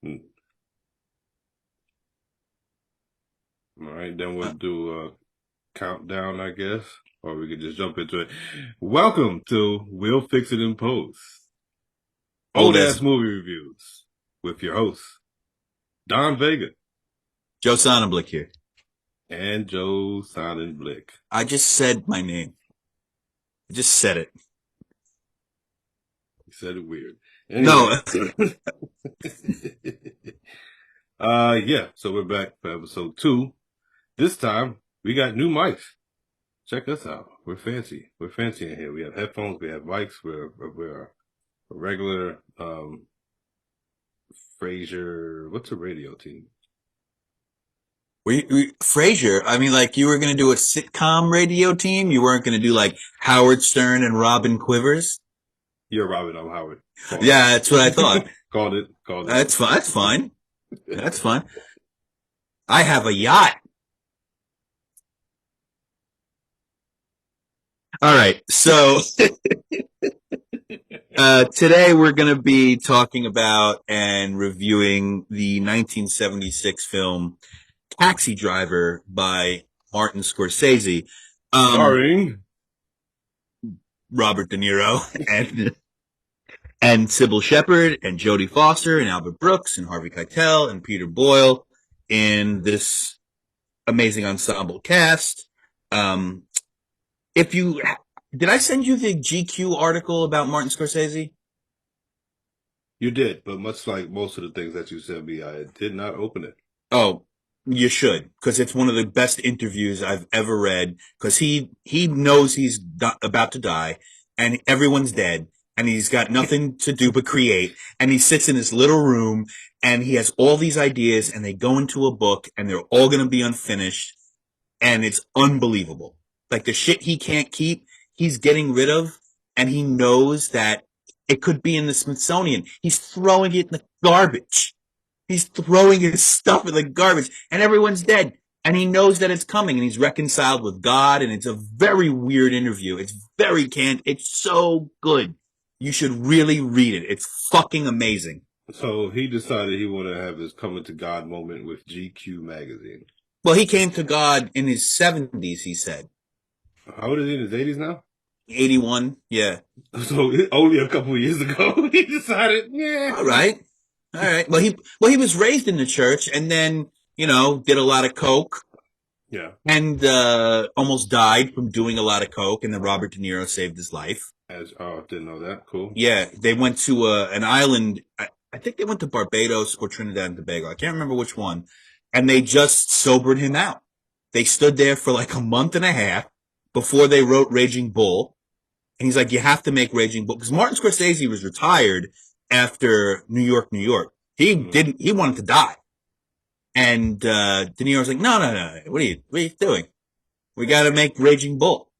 Hmm. All right, then we'll do a countdown, I guess, or we could just jump into it. Welcome to We'll Fix It in Post, Old old ass as movie reviews with your hosts Don Vega Joe Sonnenblick here. and Joe Silent Blick. I just said my name. I just said it. You said it weird. No, Anyway, yeah. So we're back for episode 2. This time we got new mics. Check us out. We're fancy. We're fancy in here. We have headphones. We have mics. We're a regular Frasier. What's a radio team? Frasier. I mean, like you were going to do a sitcom radio team. You weren't going to do like Howard Stern and Robin Quivers. You're Robin. I'm Howard. Called Yeah, that's what I thought. it. Called it. Called it. That's fine. That's fine. That's fine. I have a yacht. All right. So today we're going to be talking about and reviewing the 1976 film Taxi Driver by Martin Scorsese. Starring. Robert De Niro and Sybil Shepherd and Jodie Foster and Albert Brooks and Harvey Keitel and Peter Boyle in this amazing ensemble cast. If you did I send you the GQ article about Martin Scorsese? You did, but much like most of the things that you sent me, I did not open it. Oh, you should, because it's one of the best interviews I've ever read. Because he knows he's about to die, and everyone's dead, and he's got nothing to do but create. And he sits in his little room, and he has all these ideas, and they go into a book, and they're all going to be unfinished, and it's unbelievable. Like the shit he can't keep, he's getting rid of, and he knows that it could be in the Smithsonian. He's throwing it in the garbage. He's throwing his stuff in the garbage, and everyone's dead. And he knows that it's coming, and he's reconciled with God, and it's a very weird interview. It's very canned. It's so good. You should really read it. It's fucking amazing. So he decided he wanted to have his coming to God moment with GQ magazine. Well, he came to God in his 70s, he said. How old is he, in his 80s now? 81, yeah. So only a couple of years ago, he decided, yeah. All right. All right. Well, he was raised in the church and then, did a lot of coke. Yeah. And almost died from doing a lot of coke, and then Robert De Niro saved his life. Didn't know that. Cool. Yeah, they went to an island. I think they went to Barbados or Trinidad and Tobago. I can't remember which one. And they just sobered him out. They stood there for like a month and a half before they wrote Raging Bull. And he's like, you have to make Raging Bull. Because Martin Scorsese was retired after New York, New York. He wanted to die. And De Niro's like, no. What are you doing? We got to make Raging Bull.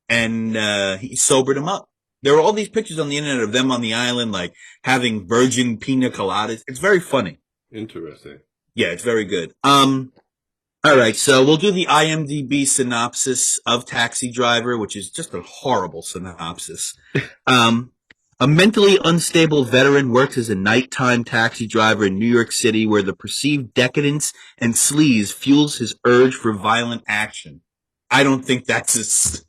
And he sobered him up. There were all these pictures on the internet of them on the island, like having virgin pina coladas. It's very funny. Interesting. Yeah, it's very good. All right, so we'll do the IMDb synopsis of Taxi Driver, which is just a horrible synopsis. A mentally unstable veteran works as a nighttime taxi driver in New York City where the perceived decadence and sleaze fuels his urge for violent action. I don't think that's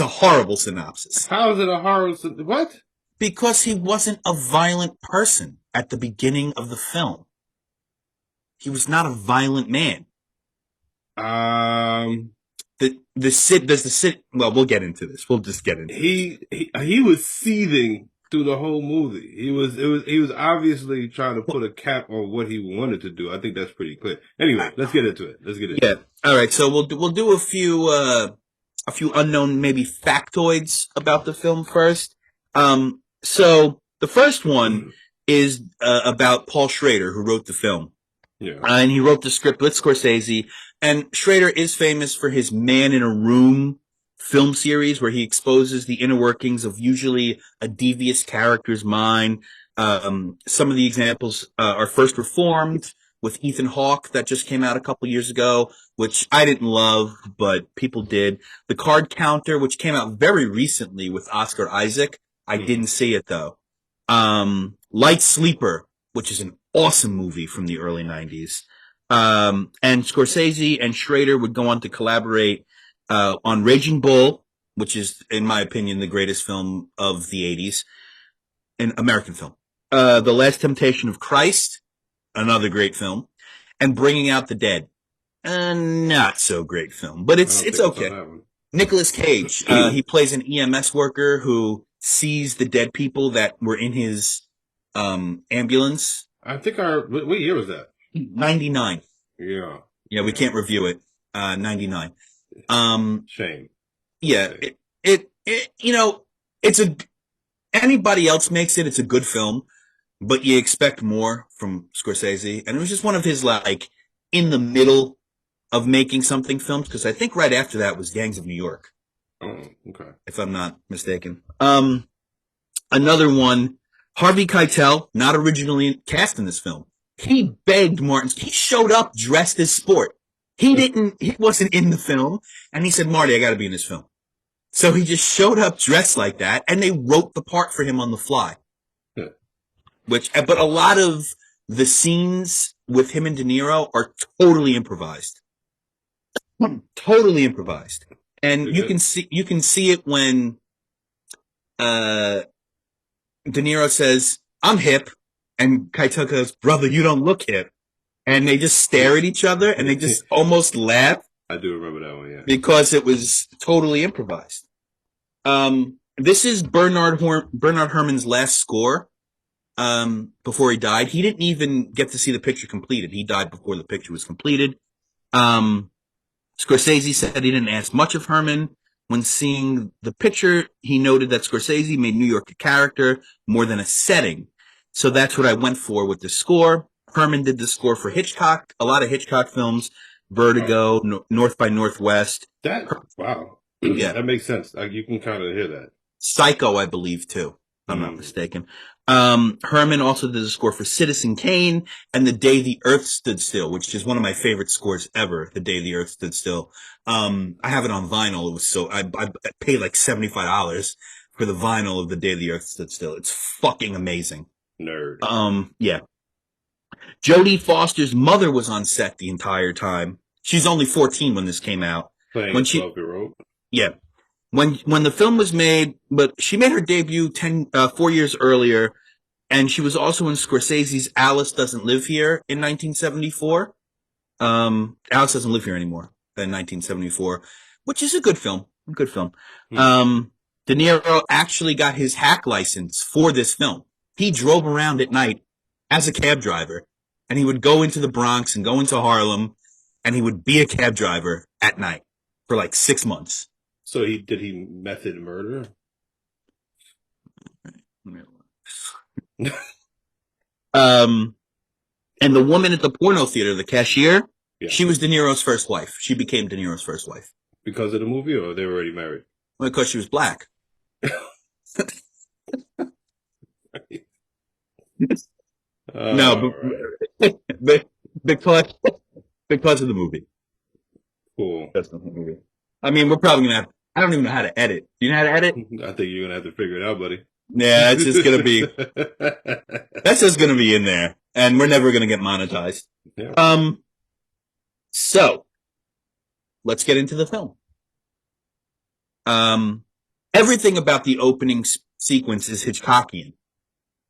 a horrible synopsis. How is it a horror? What? Because he wasn't a violent person at the beginning of the film. He was not a violent man. Well, we'll get into this. We'll just get into it. He was seething through the whole movie. He was obviously trying to put a cap on what he wanted to do. I think that's pretty clear. Anyway, let's get into it. Yeah. All right. So we'll do a few unknown maybe factoids about the film first. So the first one is about Paul Schrader, who wrote the film. Yeah. And he wrote the script with Scorsese. And Schrader is famous for his Man in a Room film series where he exposes the inner workings of usually a devious character's mind. Some of the examples are First Reformed with Ethan Hawke that just came out a couple years ago, which I didn't love, but people did. The Card Counter, which came out very recently with Oscar Isaac. I didn't see it though. Light Sleeper which is an awesome movie from the early 90s. And Scorsese and Schrader would go on to collaborate on Raging Bull, which is, in my opinion, the greatest film of the 80s, an American film. The Last Temptation of Christ, another great film, and Bringing Out the Dead, a not so great film, but I don't it's think I saw okay. that one. Nicolas Cage, he plays an EMS worker who sees the dead people that were in his ambulance. I think our what year was that? 99. Yeah, Yeah, we yeah. can't review it. 99. Um, Shame. Let's yeah, say. you know, it's a, anybody else makes it, it's a good film, but you expect more from Scorsese. And it was just one of his, like, in the middle of making something films, because I think right after that was Gangs of New York, Oh, okay. if I'm not mistaken. Another one, Harvey Keitel, not originally cast in this film. He begged Martin. He showed up dressed as Sport. He wasn't in the film. And he said, Marty, I got to be in this film. So he just showed up dressed like that. And they wrote the part for him on the fly. Yeah. But a lot of the scenes with him and De Niro are totally improvised. Totally improvised. And Good. you can see it when, uh, De Niro says, I'm hip. And Keitel goes, brother, you don't look hip. And they just stare at each other and they just almost laugh I do remember that one. Yeah. because it was totally improvised. This is Bernard Herrmann's last score, before he died. He didn't even get to see the picture completed. He died before the picture was completed. Scorsese said he didn't ask much of Herrmann. When seeing the picture, he noted that Scorsese made New York a character more than a setting. So that's what I went for with the score. Herrmann did the score for Hitchcock, a lot of Hitchcock films, Oh, Vertigo, North by Northwest. that wow. Yeah. That makes sense. You can kind of hear that. Psycho, I believe, too, if I'm not Mm, mistaken. Herrmann also did the score for Citizen Kane and The Day the Earth Stood Still, which is one of my favorite scores ever, The Day the Earth Stood Still. I have it on vinyl. It was I paid like $75 for the vinyl of The Day the Earth Stood Still. It's fucking amazing. nerd. Yeah. Jodie Foster's mother was on set the entire time. She's only 14 when this came out. Playing When a she, 12-year-old. yeah, when the film was made, but she made her debut 4 years earlier, and she was also in Scorsese's Alice Doesn't Live Here in 1974. Alice Doesn't Live Here anymore in 1974, which is a good film. A good film. Hmm. De Niro actually got his hack license for this film. He drove around at night as a cab driver, and he would go into the Bronx and go into Harlem, and he would be a cab driver at night for like 6 months. So he method murder? Um, and the woman at the porno theater, the cashier, Yeah. she was De Niro's first wife. She became De Niro's first wife Because of the movie, or they were already married? because she was black. No, All right. but because of the movie. Cool. That's the movie. I mean, we're probably gonna have. I don't even know how to edit. Do you know how to edit? I think you're gonna have to figure it out, buddy. Yeah, it's just gonna be. That's just gonna be in there, and we're never gonna get monetized. Yeah. So let's get into the film. Everything about the opening sequence is Hitchcockian,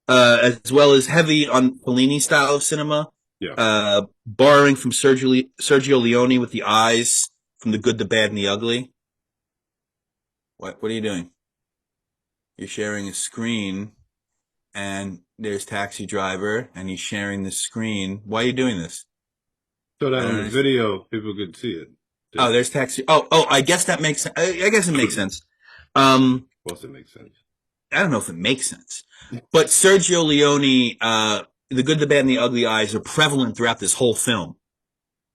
as well as heavy on Fellini style of cinema, Yeah. borrowing from Sergio Leone with the eyes from The Good, the Bad, and the Ugly. What are you doing? You're sharing a screen, and there's Taxi Driver, and he's sharing the screen. Why are you doing this? So that I on don't the understand. video, people could see it. Oh, there's Taxi. Oh, I guess that makes sense. I guess it makes sense. Plus, it makes sense. I don't know if it makes sense, but Sergio Leone, The Good, the Bad, and the Ugly Eyes are prevalent throughout this whole film,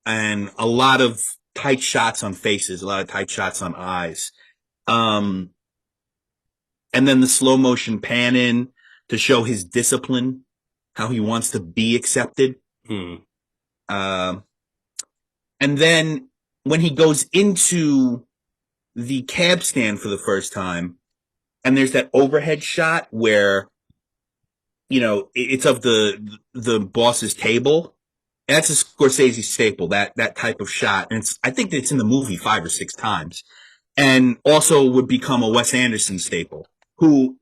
and a lot of tight shots on faces, a lot of tight shots on eyes, and then the slow motion pan in to show his discipline, how he wants to be accepted, Hmm. and then when he goes into the cab stand for the first time, and there's that overhead shot where it's of the boss's table. That's a Scorsese staple, that type of shot. And I think it's in the movie 5 or 6 times. And also would become a Wes Anderson staple, who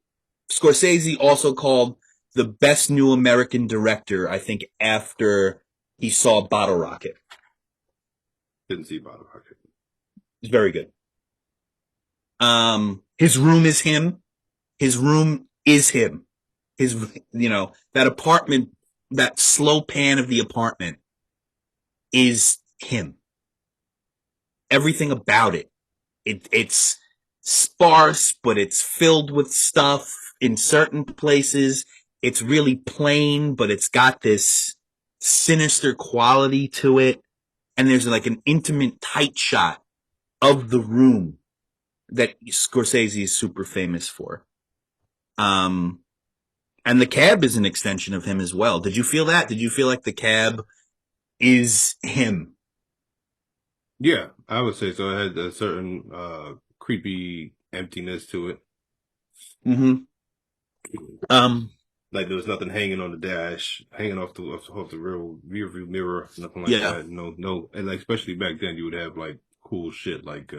Scorsese also called the best new American director, I think, after he saw Bottle Rocket. Didn't see Bottle Rocket. It's very good. His room is him. His room is him. That apartment, that slow pan of the apartment is him. Everything about it. It's sparse, but it's filled with stuff in certain places. It's really plain, but it's got this sinister quality to it. And there's like an intimate, tight shot of the room that Scorsese is super famous for. Um, and the cab is an extension of him as well. Did you feel that? Did you feel like the cab is him? Yeah, I would say so. It had a certain creepy emptiness to it. Mm-hmm. Um, Like there was nothing hanging on the dash, hanging off the rear view mirror, nothing like yeah. that. No, no, and like especially back then, you would have like cool shit like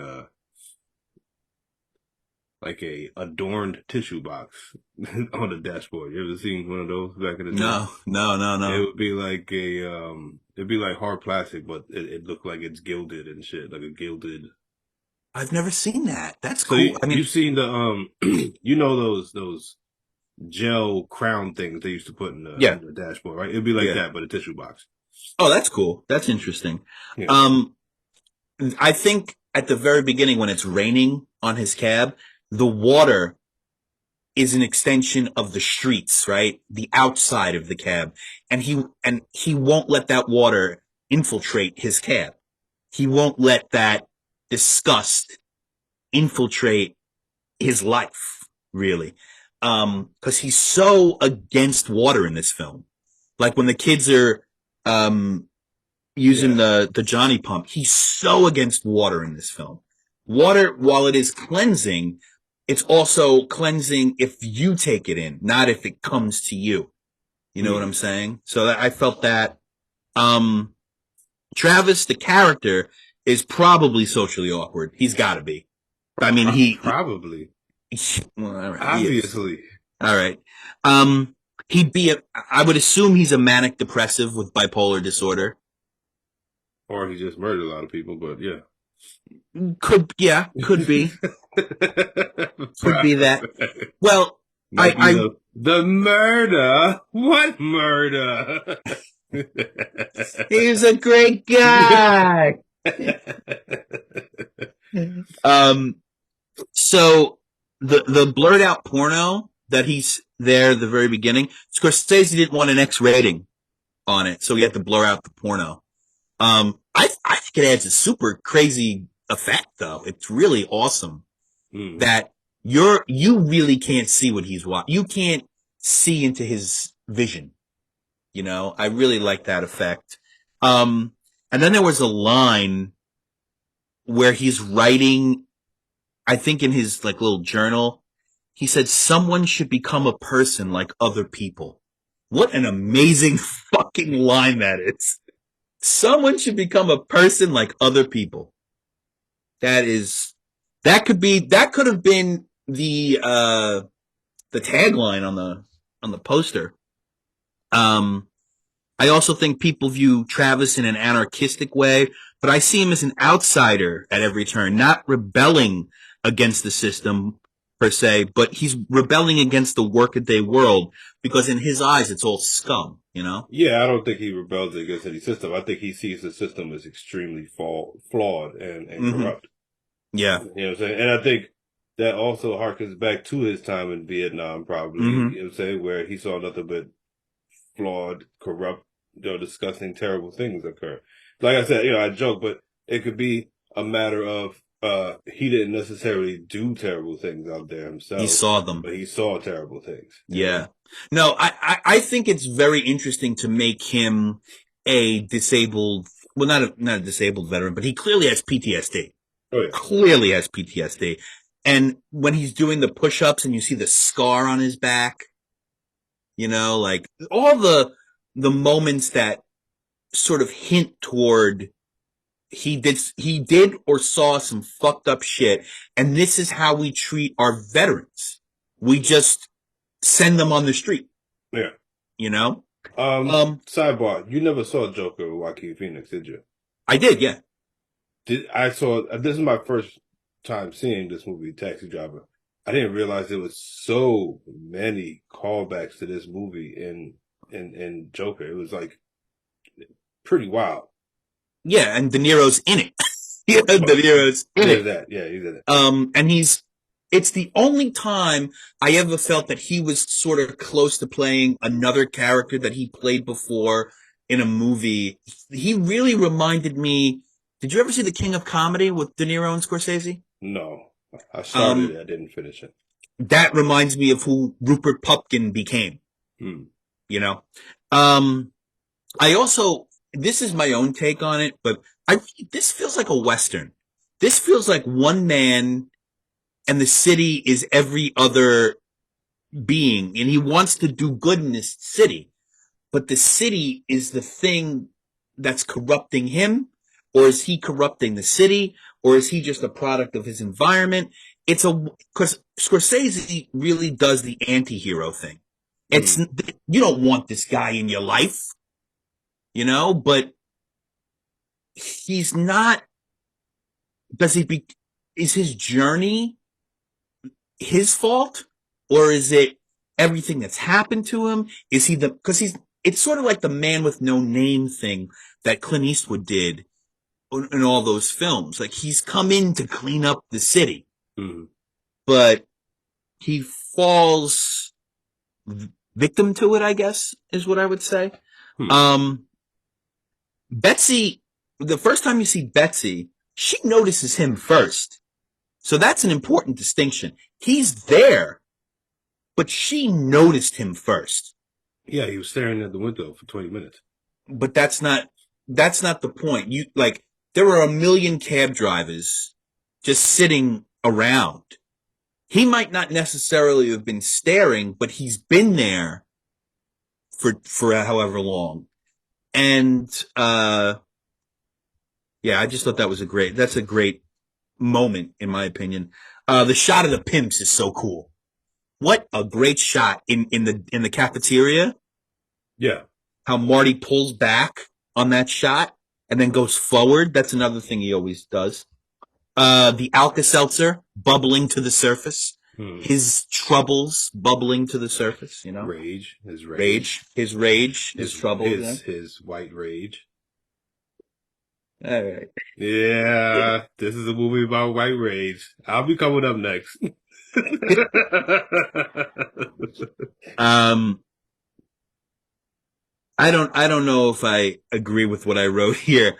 a adorned tissue box on the dashboard. You ever seen one of those back in the day? No, no, no, It no. would be like it'd be like hard plastic, but it looked like it's gilded and shit, like a gilded. I've never seen that. That's So cool. I mean, you've seen the you know those gel crown things they used to put yeah, in the dashboard, right? It'd be like yeah. that, but a tissue box. Oh, that's cool. That's interesting. Yeah. Um, I think at the very beginning when it's raining on his cab, the water is an extension of the streets, right? The outside of the cab. And he won't let that water infiltrate his cab. He won't let that disgust infiltrate his life, really. Cause he's so against water in this film. Like when the kids are, using Yeah. the Johnny pump, he's so against water in this film. Water, while it is cleansing, it's also cleansing if you take it in, not if it comes to you. You know what I'm Hmm. saying? So I felt that, um, Travis, the character, is probably socially awkward. He's got to be. I mean, Probably. well, all right, he is. Obviously. All right. He'd be I would assume he's a manic depressive with bipolar disorder. Or he just murdered a lot of people, but yeah. Yeah, could be. Could be that. Well, Might be I the murder. What murder? he's a great guy. Um, so the blurred out porno that he's there at the very beginning, Scorsese didn't want an X rating on it, so he had to blur out the porno. I think it adds a super crazy effect though. It's really awesome Mm. that you really can't see what he's watching. You can't see into his vision. I really like that effect. Um, and then there was a line where he's writing, I think in his like little journal, he said, someone should become a person like other people. What an amazing fucking line that is. Someone should become a person like other people. That is, that could have been the tagline on the poster. Um, I also think people view Travis in an anarchistic way, but I see him as an outsider at every turn, not rebelling against the system per se, but he's rebelling against the workaday world because in his eyes it's all scum, you know? Yeah, I don't think he rebels against any system. I think he sees the system as extremely flawed and Mm-hmm. corrupt. Yeah. You know what I'm saying? And I think that also harkens back to his time in Vietnam, probably, Mm-hmm. you know what I'm saying, where he saw nothing but flawed, corrupt, disgusting, terrible things occur. Like I said, I joke, but it could be a matter of he didn't necessarily do terrible things out there He himself, saw them. but he saw terrible things. Yeah. No, I think it's very interesting to make him a disabled, well, not a disabled veteran, but he clearly has PTSD. Oh yeah. Clearly has PTSD. And when he's doing the push-ups and you see the scar on his back, You know, like all the moments that sort of hint toward he did or saw some fucked up shit, and this is how we treat our veterans. We just send them on the street, Yeah. you know? Um, Sidebar. You never saw Joker with Joaquin Phoenix, did you? I did, yeah. I saw this is my first time seeing this movie, Taxi Driver. I didn't realize there was so many callbacks to this movie in Joker. It was like pretty wild. Yeah, and De Niro's in it. Yeah, De But Niro's in there's it. that. Yeah, he's in it. And it's the only time I ever felt that he was sort of close to playing another character that he played before in a movie. He really reminded me. Did you ever see The King of Comedy with De Niro and Scorsese? No, I started Um, it. I didn't finish it. that reminds me of who Rupert Pupkin became, Hmm. you know? Um, I also, this is my own take on it, but this feels like a Western. This feels like one man and the city is every other being, and he wants to do good in this city, but the city is the thing that's corrupting him, or is he corrupting the city, or is he just a product of his environment? Because Scorsese really does the anti-hero thing. Hmm. It's, you don't want this guy in your life, but he's not, does he be, is his journey his fault, or is it everything that's happened to him? Is he because it's sort of like the man with no name thing that Clint Eastwood did in all those films. Like he's come in to clean up the city, Hmm. but he falls victim to it, I guess, is what I would say. Hmm. Um, Betsy, the first time you see Betsy, she notices him first. So that's an important distinction. He's there, but she noticed him first. Yeah, he was staring at the window for 20 minutes. But that's not the point. You like there are a million cab drivers just sitting around. He might not necessarily have been staring, but he's been there for however long. And yeah, I just thought that's a great moment in my opinion. The shot of the pimps is so cool. What a great shot in the cafeteria. Yeah. How Marty pulls back on that shot and then goes forward. That's another thing he always does. The Alka-Seltzer bubbling to the surface. Hmm. His troubles bubbling to the surface, Rage, his rage, rage, his troubles. his white rage. All right. Yeah, this is a movie about white rage. I'll be coming up next. Um, I don't know if I agree with what I wrote here.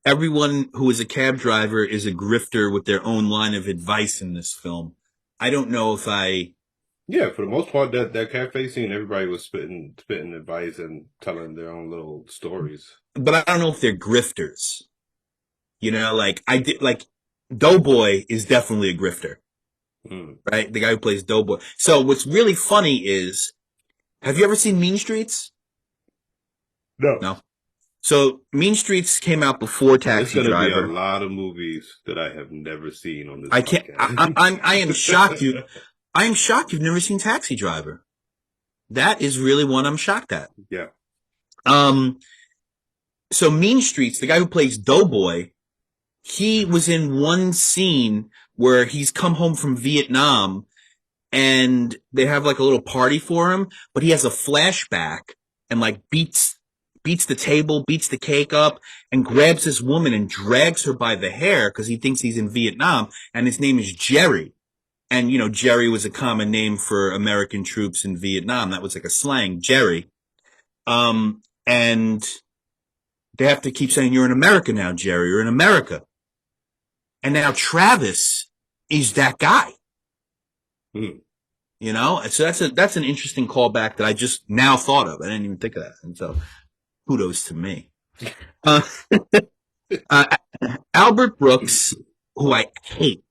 Everyone who is a cab driver is a grifter with their own line of advice in this film. I don't know if I, Yeah, for the most part, that cafe scene, everybody was spitting advice and telling their own little stories. but I don't know if they're grifters. Like I did, like Doughboy is definitely a grifter, Mm. right? The guy who plays Doughboy. So what's really funny is, have you ever seen Mean Streets? No, No. So Mean Streets came out before there's Taxi going to be a Driver. lot of movies that I have never seen on this I can't. podcast. I am shocked you. I am shocked you've never seen Taxi Driver. That is really one I'm shocked at. Yeah. Um. So Mean Streets, the guy who plays Doughboy, he was in one scene where he's come home from Vietnam and they have like a little party for him, but he has a flashback and like beats the table, beats the cake up, and grabs this woman and drags her by the hair because he thinks he's in Vietnam, and his name is Jerry. And Jerry was a common name for American troops in Vietnam. That was like a slang, Jerry. And they have to keep saying, "You're in America now, Jerry. You're in America." And now Travis is that guy. Mm. So that's an interesting callback that I just now thought of. I didn't even think of that, and so kudos to me. Uh, uh, Albert Brooks, who I hate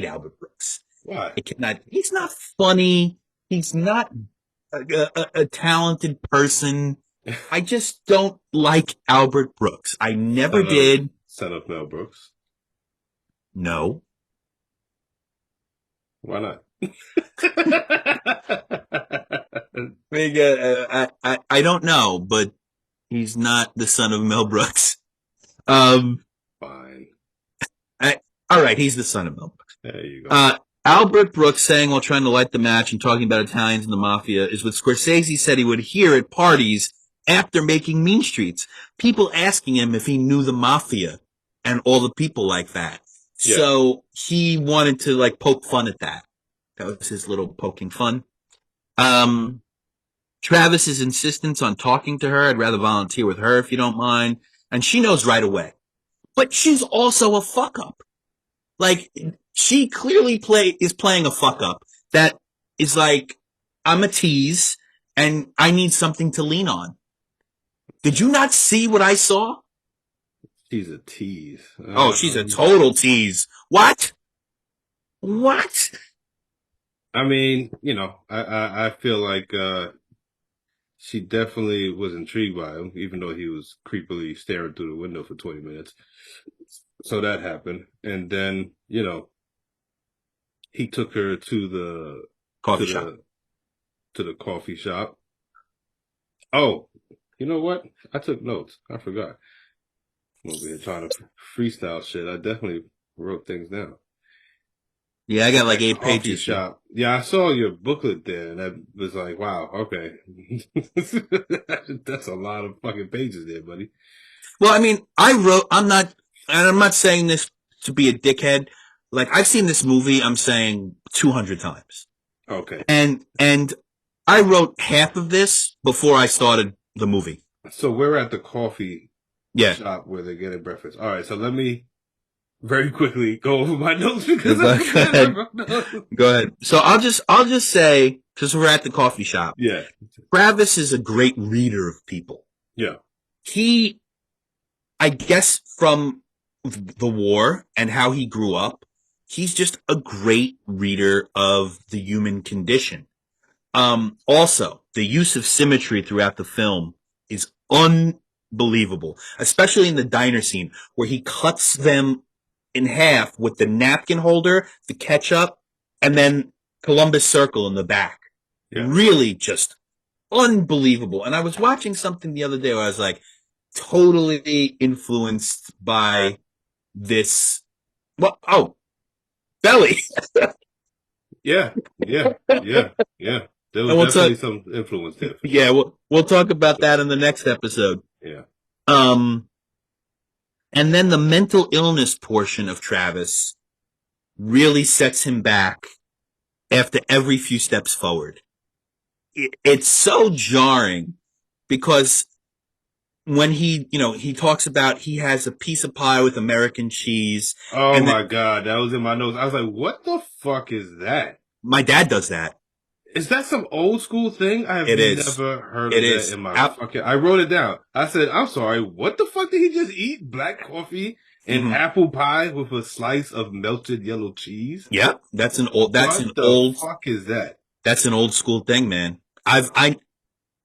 Albert Brooks. Why? I cannot. He's not funny. He's not. a talented person. I just don't like Albert Brooks. I never Son of did. son of Mel Brooks. No. Why not? I don't know, but he's not the son of Mel Brooks. Um, Fine. I, all right, he's the son of Mel Brooks. There you go. Uh, Albert Brooks saying while trying to light the match and talking about Italians and the mafia is what Scorsese said he would hear at parties after making Mean Streets. People asking him if he knew the mafia and all the people like that. Yeah. So he wanted to like poke fun at that. That was his little poking fun. Um, Travis's insistence on talking to her, I'd rather volunteer with her if you don't mind. And she knows right away. But she's also a fuck up. Like, she clearly is playing a fuck up that is like, I'm a tease and I need something to lean on. Did you not see what I saw? She's a tease. Oh, she's a total tease. What? What? I mean, I feel like she definitely was intrigued by him, even though he was creepily staring through the window for 20 minutes. So that happened. And then, he took her to the to Coffee shop. the to the coffee shop. Oh, you know what? I took notes. I forgot. I'm over here trying to freestyle shit. I definitely wrote things down. Yeah, I got like That 8 pages coffee here. shop. Yeah, I saw your booklet there, and that was like, wow, okay. That's a lot of fucking pages there, buddy. Well, I mean, and I'm not saying this to be a dickhead. Like, I've seen this movie, I'm saying 200 times. Okay. And I wrote half of this before I started the movie. So we're at the coffee Yeah. shop where they're getting breakfast. All right, so let me very quickly go over my notes because Go I forgot I ahead. wrote notes. Go ahead. So I'll just say, because we're at the coffee shop, Yeah, Travis is a great reader of people. yeah, He, I guess from the war and how he grew up, he's just a great reader of the human condition. Also, the use of symmetry throughout the film is unbelievable, especially in the diner scene where he cuts them in half with the napkin holder, the ketchup, and then Columbus Circle in the back. yeah, Really just unbelievable. And I was watching something the other day where I was like, totally influenced by this. Well, oh, Belly. yeah, yeah, yeah, yeah. There was And we'll definitely talk. some influence there for Yeah, sure. we'll talk about that in the next episode. Yeah, Um, and then the mental illness portion of Travis really sets him back after every few steps forward. It's so jarring because when he talks about he has a piece of pie with American cheese, oh and then my God, that was in my notes. I was like, what the fuck is that? my dad does that. Is that some old school thing? I have It is. never heard It of that is. in my fucking. I wrote it down. I said, I'm sorry, what the fuck did he just eat? Black coffee and Mm-hmm. apple pie with a slice of melted yellow cheese? Yeah, that's What the fuck is that? that's an old school thing, man. I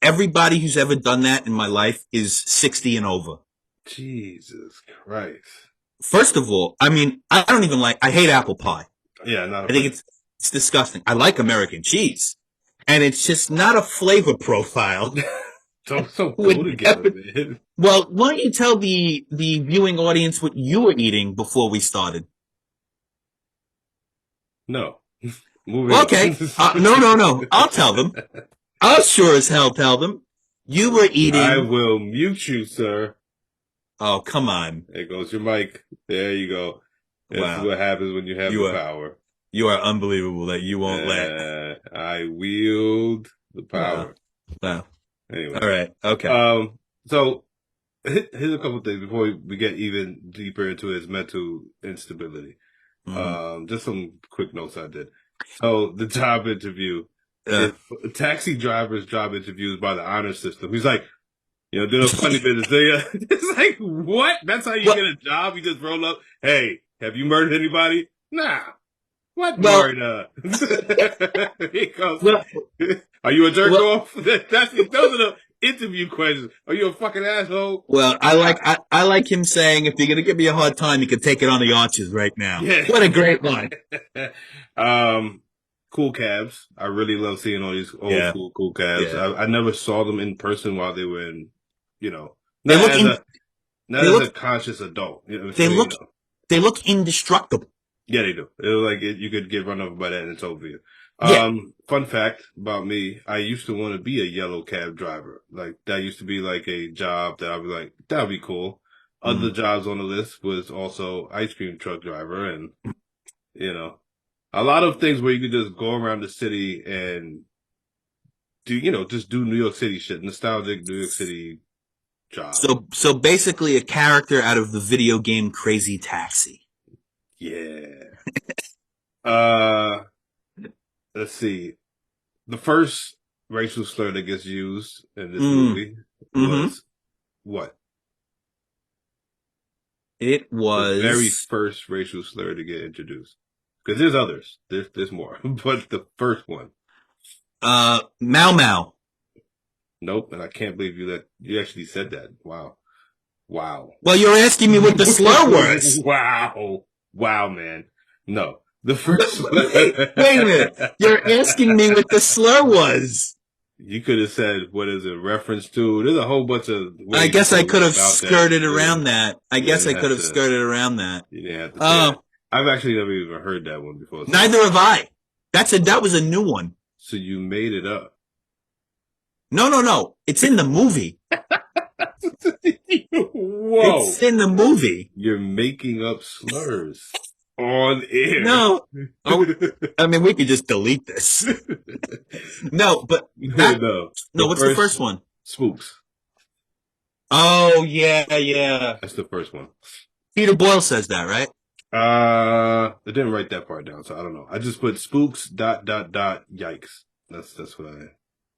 everybody who's ever done that in my life is 60 and over. Jesus Christ. First of all, I mean, I hate apple pie. Yeah, not a I think fan. it's disgusting. I like American cheese. And it's just not a flavor profile. Don't go Would together, man. Well, why don't you tell the viewing audience what you were eating before we started? No. Moving Well, on. okay. No. I'll tell them. I'll sure as hell tell them. You were I eating. will mute you, sir. Oh, come on. There goes your mic. There you go. This is Wow. what happens when you have You the are power. you are unbelievable that you won't let. I wield the Wow. power. Wow. Anyway. All right. Okay. So here's a couple of things before we get even deeper into his mental instability. Mm-hmm. Just some quick notes I did. So the job interview Uh, is taxi driver's job interviews by the honor system. He's like, doing funny business. It's like, what? That's how you well, get a job? You just roll up. Hey, have you murdered anybody? Nah. What Well, word? He goes, well, are you a jerk well, off? Those are the interview questions. Are you a fucking asshole? well. I I, like I like him saying, if you're gonna give me a hard time, you can take it on the arches right now. yeah. What a great line. um, cool cabs. I really love seeing all these old Yeah, school cool cabs. yeah. I never saw them in person while they were in, you know, They not look as in. a not They as a look. conscious adult. They You look. know. They look indestructible. Yeah, they do. It was like you could get run over by that and it's over you. Yeah. Fun fact about me, I used to want to be a yellow cab driver. Like that used to be like a job that I'd be like, that'd be cool. Other Mm. jobs on the list was also ice cream truck driver and, you know, a lot of things where you could just go around the city and do, just do New York City shit, nostalgic New York City job. So basically, a character out of the video game Crazy Taxi. Yeah. Uh, let's see. The first racial slur that gets used in this Mm. movie Mm-hmm. was what? It The very was first racial slur to get introduced. Because there's others. There's more. But the first one. Mau Mau. Nope. And I can't believe you actually said that. Wow. Wow. Well, you're asking me what the slur was. Wow. Wow, man. No. The But, first wait a minute. You're asking me what the slur was. You could have said what is it reference to? There's a whole bunch of I ways you guess could I have could went have about that. skirted around that. I You guess didn't I could have have to skirted around that. you didn't have to say that. Oh, I've actually never even heard that one before. neither have I. That was a new one. So you made it up. No, no, no. It's in the movie. Whoa. It's in the movie. You're making up slurs on air. No. Oh, I mean, we could just delete this. No, but back. No. No, The what's the first first one? spooks. Oh, yeah, yeah. That's the first one. Peter Boyle says that, right? I didn't write that part down, so I don't know. I just put spooks yikes. That's what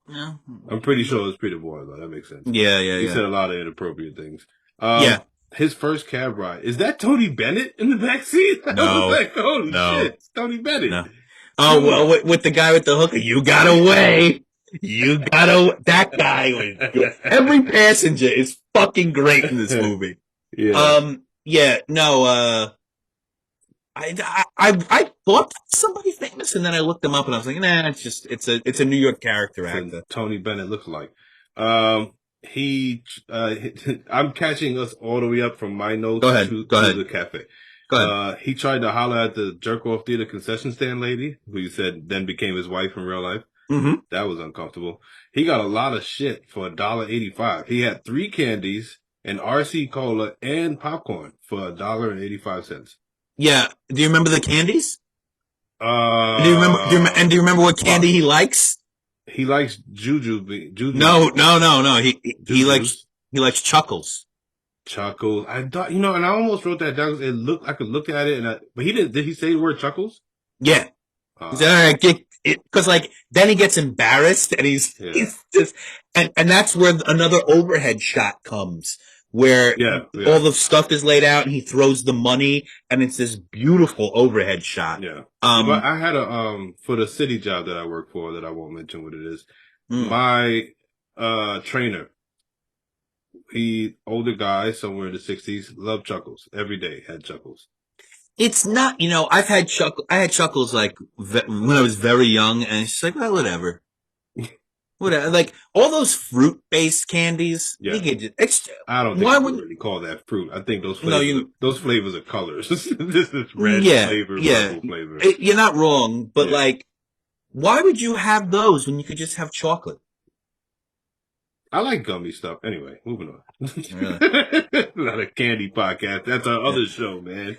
Yeah. I'm pretty sure it's Peter Boyle though. That makes sense. Yeah, yeah, He yeah. said a lot of inappropriate things. Yeah. His first cab ride, is that Tony Bennett in the backseat? I was No, like, holy no, shit, it's Tony Bennett. no. Oh, Come well, on. with the guy with the hooker, you got away. You got away. That guy was good. Every passenger is fucking great in this movie. Yeah. Yeah, no, I thought somebody famous, and then I looked them up, and I was like, nah, it's a New York character So actor. Tony Bennett looks like. Um, he, I'm catching us all the way up from my Go notes ahead, go to ahead, the cafe. go ahead. He tried to holler at the jerk off theater concession stand lady, who he said then became his wife in real life. Mm-hmm. That was uncomfortable. He got a lot of shit for $1.85. He had 3 candies, an RC cola, and popcorn for $1.85. Yeah. Do you remember the candies? Uh, Do you remember what candy fuck. he likes? He likes juju, No, no, no, no. jujus, He likes Chuckles. chuckles. I thought, and I almost wrote that down. It looked, I could look at it, but he didn't. Did he say the word chuckles? Yeah. He said, all right, get it, cause like, then he gets embarrassed and Yeah, he's just, and that's where another overhead shot comes, where yeah, yeah, all the stuff is laid out and he throws the money and it's this beautiful overhead shot. yeah. But I had for the city job that I work for that I won't mention what it is. Mm. My trainer, he older guy somewhere in the 60s, loved chuckles every day. Had chuckles. It's not, I had Chuckles like when I was very young and it's just like, well, whatever. Whatever. Like all those fruit based candies, Yeah. it's, I don't think why you can would, really call that fruit. I think no, you, those flavors are colors. This is red yeah, flavor, yeah. purple flavor. You're not wrong, but Yeah. like, why would you have those when you could just have chocolate? I like gummy stuff. Anyway, moving on. Really? Not a candy podcast. That's our Yeah. other show, man.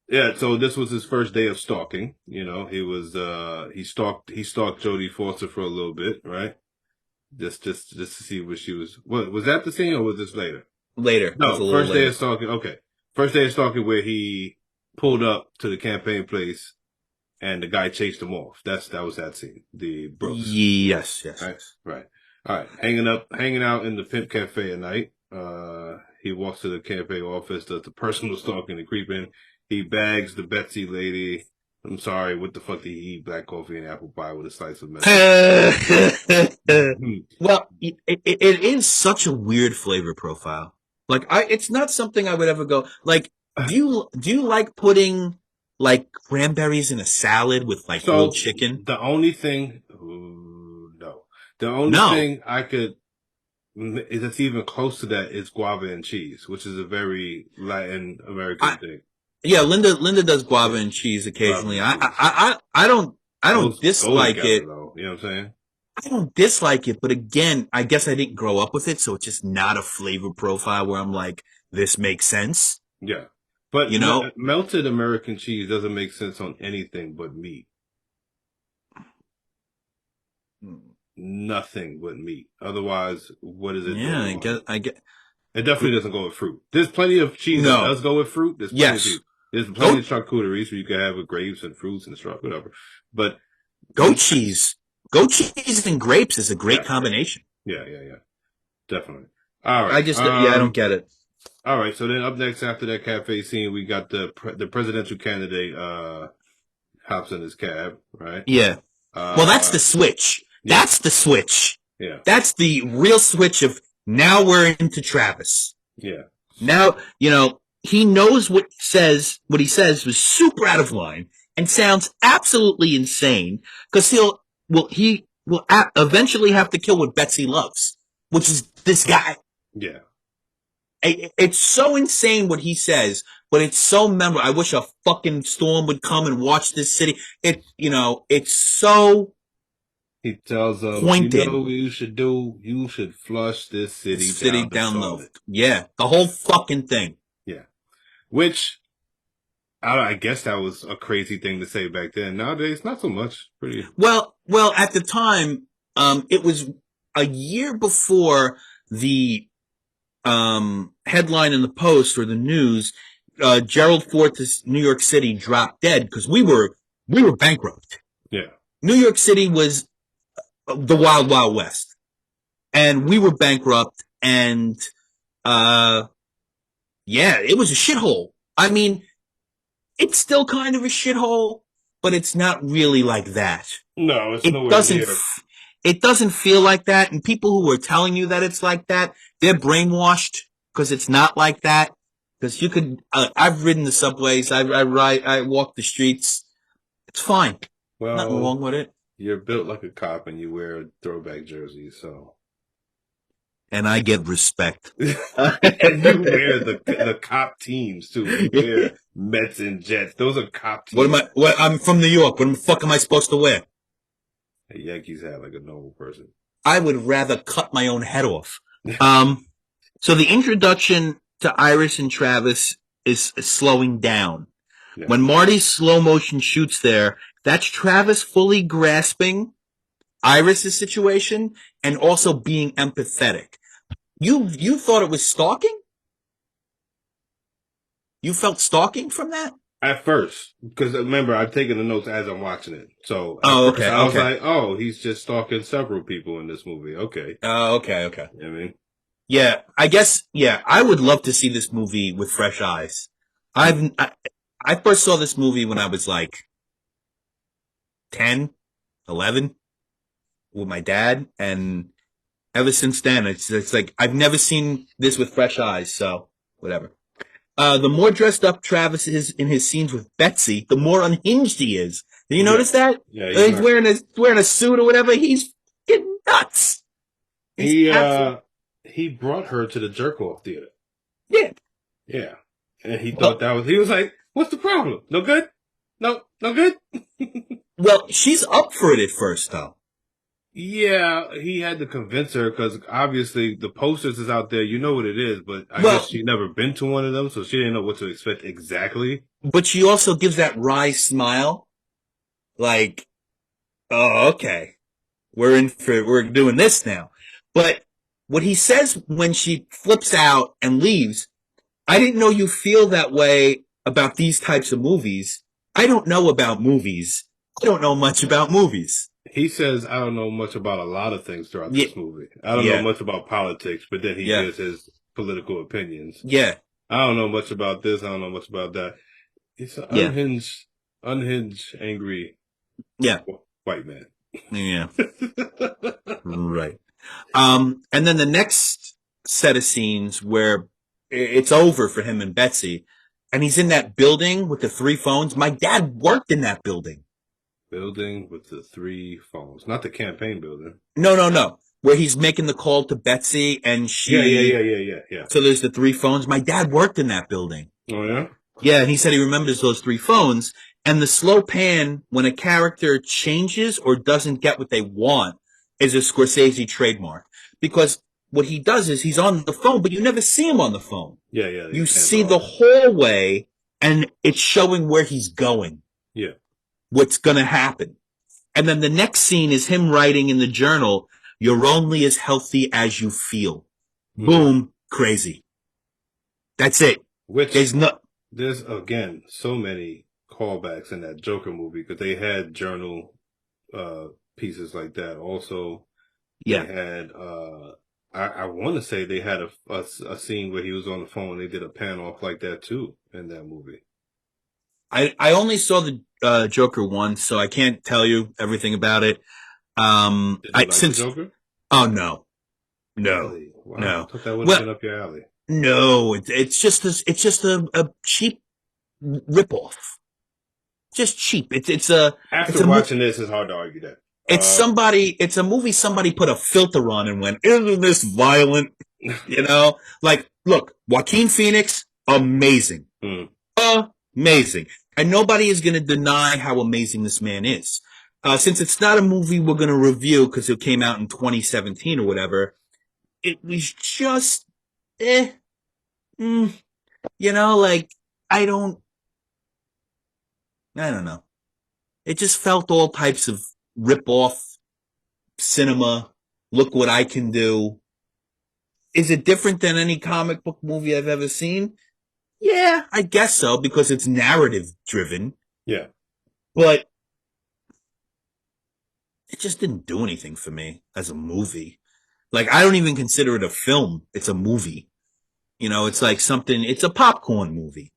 Yeah, so this was his first day of stalking. He was he stalked Jodie Foster for a little bit, right? Just to see what she was. What was that the scene or was this later? Later. It was No, a little first day later. of stalking. Okay, first day of stalking where he pulled up to the campaign place and the guy chased him off. That was that scene. The Brooks. Yes, yes, Right, yes. right. All right, hanging out in the Pimp Cafe at night. He walks to the cafe office, does the personal stalking and creeping. He bags the Betsy lady. I'm sorry, what the fuck did he eat? Black coffee and apple pie with a slice of melon. Well, it is such a weird flavor profile. Like it's not something I would ever go like. Do you like putting like cranberries in a salad with like grilled So chicken? the only thing, ooh, no, the only No, thing I could that's even close to that is guava and cheese, which is a very Latin I American thing. yeah, Linda does guava Yeah, and cheese guava occasionally. and I I cheese. I, I don't I don't Those go dislike together it. though. You know what I'm saying? I don't dislike it, but again, I guess I didn't grow up with it, so it's just not a flavor profile where I'm like, this makes sense. Yeah. But You know? melted American cheese doesn't make sense on anything but meat. Nothing but meat. Otherwise, what is it Yeah, doing I on guess it? I get It definitely doesn't go with fruit. There's plenty of cheese that no. does go with fruit. There's plenty of cheese. Yes. There's plenty of Goat charcuteries where you can have with grapes and fruits and stuff, whatever. But goat meat, cheese. Goat cheese and grapes is a great yeah, combination. yeah, definitely. All I right. just yeah, I don't get it. All right. So then up next after that cafe scene, we got the presidential candidate hops in his cab, right? Yeah. Well, that's Uh the switch. yeah, That's the switch. yeah, That's the real switch of now we're into Travis. yeah. Now, he knows what he says was super out of line and sounds absolutely insane because he will eventually have to kill what Betsy loves, which is this guy. Yeah. It's so insane what he says, but it's so memorable. I wish a fucking storm would come and watch this city. It's so He tells them, you know pointed. what you should do? You should flush this This city city down the down low. toilet. Yeah, the whole fucking thing. Yeah. Which I guess that was a crazy thing to say back then. Nowadays, not so much. Pretty. Well, at the time, it was a year before the headline in the Post or the news. Gerald Ford's New York City dropped dead because we were bankrupt. Yeah. New York City was the wild wild west, and we were bankrupt. And uh, yeah, it was a shithole. I mean, it's still kind of a shithole, but it's not really like that. No, it's It nowhere doesn't near. it doesn't feel like that, and people who are telling you that it's like that, they're brainwashed because it's not like that. Because I've ridden the subways, I walk the streets. It's fine, nothing Well, wrong with it, you're built like a cop and you wear throwback jerseys, so. and I get respect. And you wear the cop teams too. You wear Mets and Jets. Those are cop What am teams. I? What, I'm from New York. What the fuck am I supposed to wear? The Yankees have like a normal person. I would rather cut my own head off. Um, so the introduction to Iris and Travis is slowing down. Yeah. When Marty slow motion shoots there, that's Travis fully grasping Iris's situation and also being empathetic. You thought it was stalking? You felt stalking from that? At first, because remember, I'm taking the notes as I'm watching it. So at Oh, first okay, I was okay. like, oh, he's just stalking several people in this movie. Okay. Oh, okay, okay. You know what I mean? Yeah, I guess. Yeah, I would love to see this movie with fresh eyes. Hmm. I first saw this movie when I was like 10, 11 with my dad, and ever since then, it's like I've never seen this with fresh eyes. So whatever. The more dressed up Travis is in his scenes with Betsy, the more unhinged he is. Did you Yeah. notice that? Yeah, he's He's not. wearing a suit or whatever. He's getting nuts. He's He absolutely he brought her to the jerk off theater. yeah. Yeah. And he thought Well, he was like, what's the problem? No good? No good? well, she's up for it at first, though. Yeah, he had to convince her because obviously the posters is out there. You know what it is, but I guess Well, she never been to one of them, so she didn't know what to expect exactly. but she also gives that wry smile, like, "Oh, okay, we're doing this now." But what he says when she flips out and leaves, I didn't know you feel that way about these types of movies. I don't know about movies. I don't know much about movies. He says, I don't know much about a lot of things throughout Yeah, this movie. I don't know yeah, much about politics, but then he yeah, gives his political opinions. yeah. I don't know much about this. I don't know much about that. He's an Yeah, unhinged, angry yeah, white man. yeah. Right. And then the next set of scenes where it's over for him and Betsy, and he's in that building with the three phones. My dad worked in that building. Building with the three phones, not the campaign building. No, no, no. Where he's making the call to Betsy and Yeah, yeah, she, yeah, yeah, yeah, yeah. so there's the three phones. My dad worked in that building. Oh yeah. Yeah, and he said he remembers those three phones. And the slow pan, when a character changes or doesn't get what they want, is a Scorsese trademark. Because what he does is he's on the phone, but you never see him on the phone. Yeah, yeah. He You pans see the off. hallway, and it's showing where he's going, Yeah. what's going to happen. And then the next scene is him writing in the journal, "You're only as healthy as you feel." Hmm. Boom, crazy. That's it. Which There's no, there's again so many callbacks in that Joker movie because they had journal uh pieces like that. Also, they yeah. had I want to say they had a scene where he was on the phone. They did a pan off like that too in that movie. I only saw the Joker once, so I can't tell you everything about it. Did you I like the since Joker? oh no, no, Really? Wow, no. I thought that would have Well, been up your alley. no, it's just this. It's just a cheap ripoff. Just cheap. It's After a watching this, it's hard to argue that. it's a movie somebody put a filter on and went, isn't this violent? You know, like look, Joaquin Phoenix, amazing, Hmm. amazing, and nobody is going to deny how amazing this man is. Since it's not a movie we're going to review because it came out in 2017 or whatever, it was just, eh, mm, like I don't, I don't know. It just felt all types of rip off cinema. Look what I can do. Is it different than any comic book movie I've ever seen? Yeah, I guess so because it's narrative driven, Yeah. but it just didn't do anything for me as a movie. Like I don't even consider it a film. It's a movie. It's like something, it's a popcorn movie,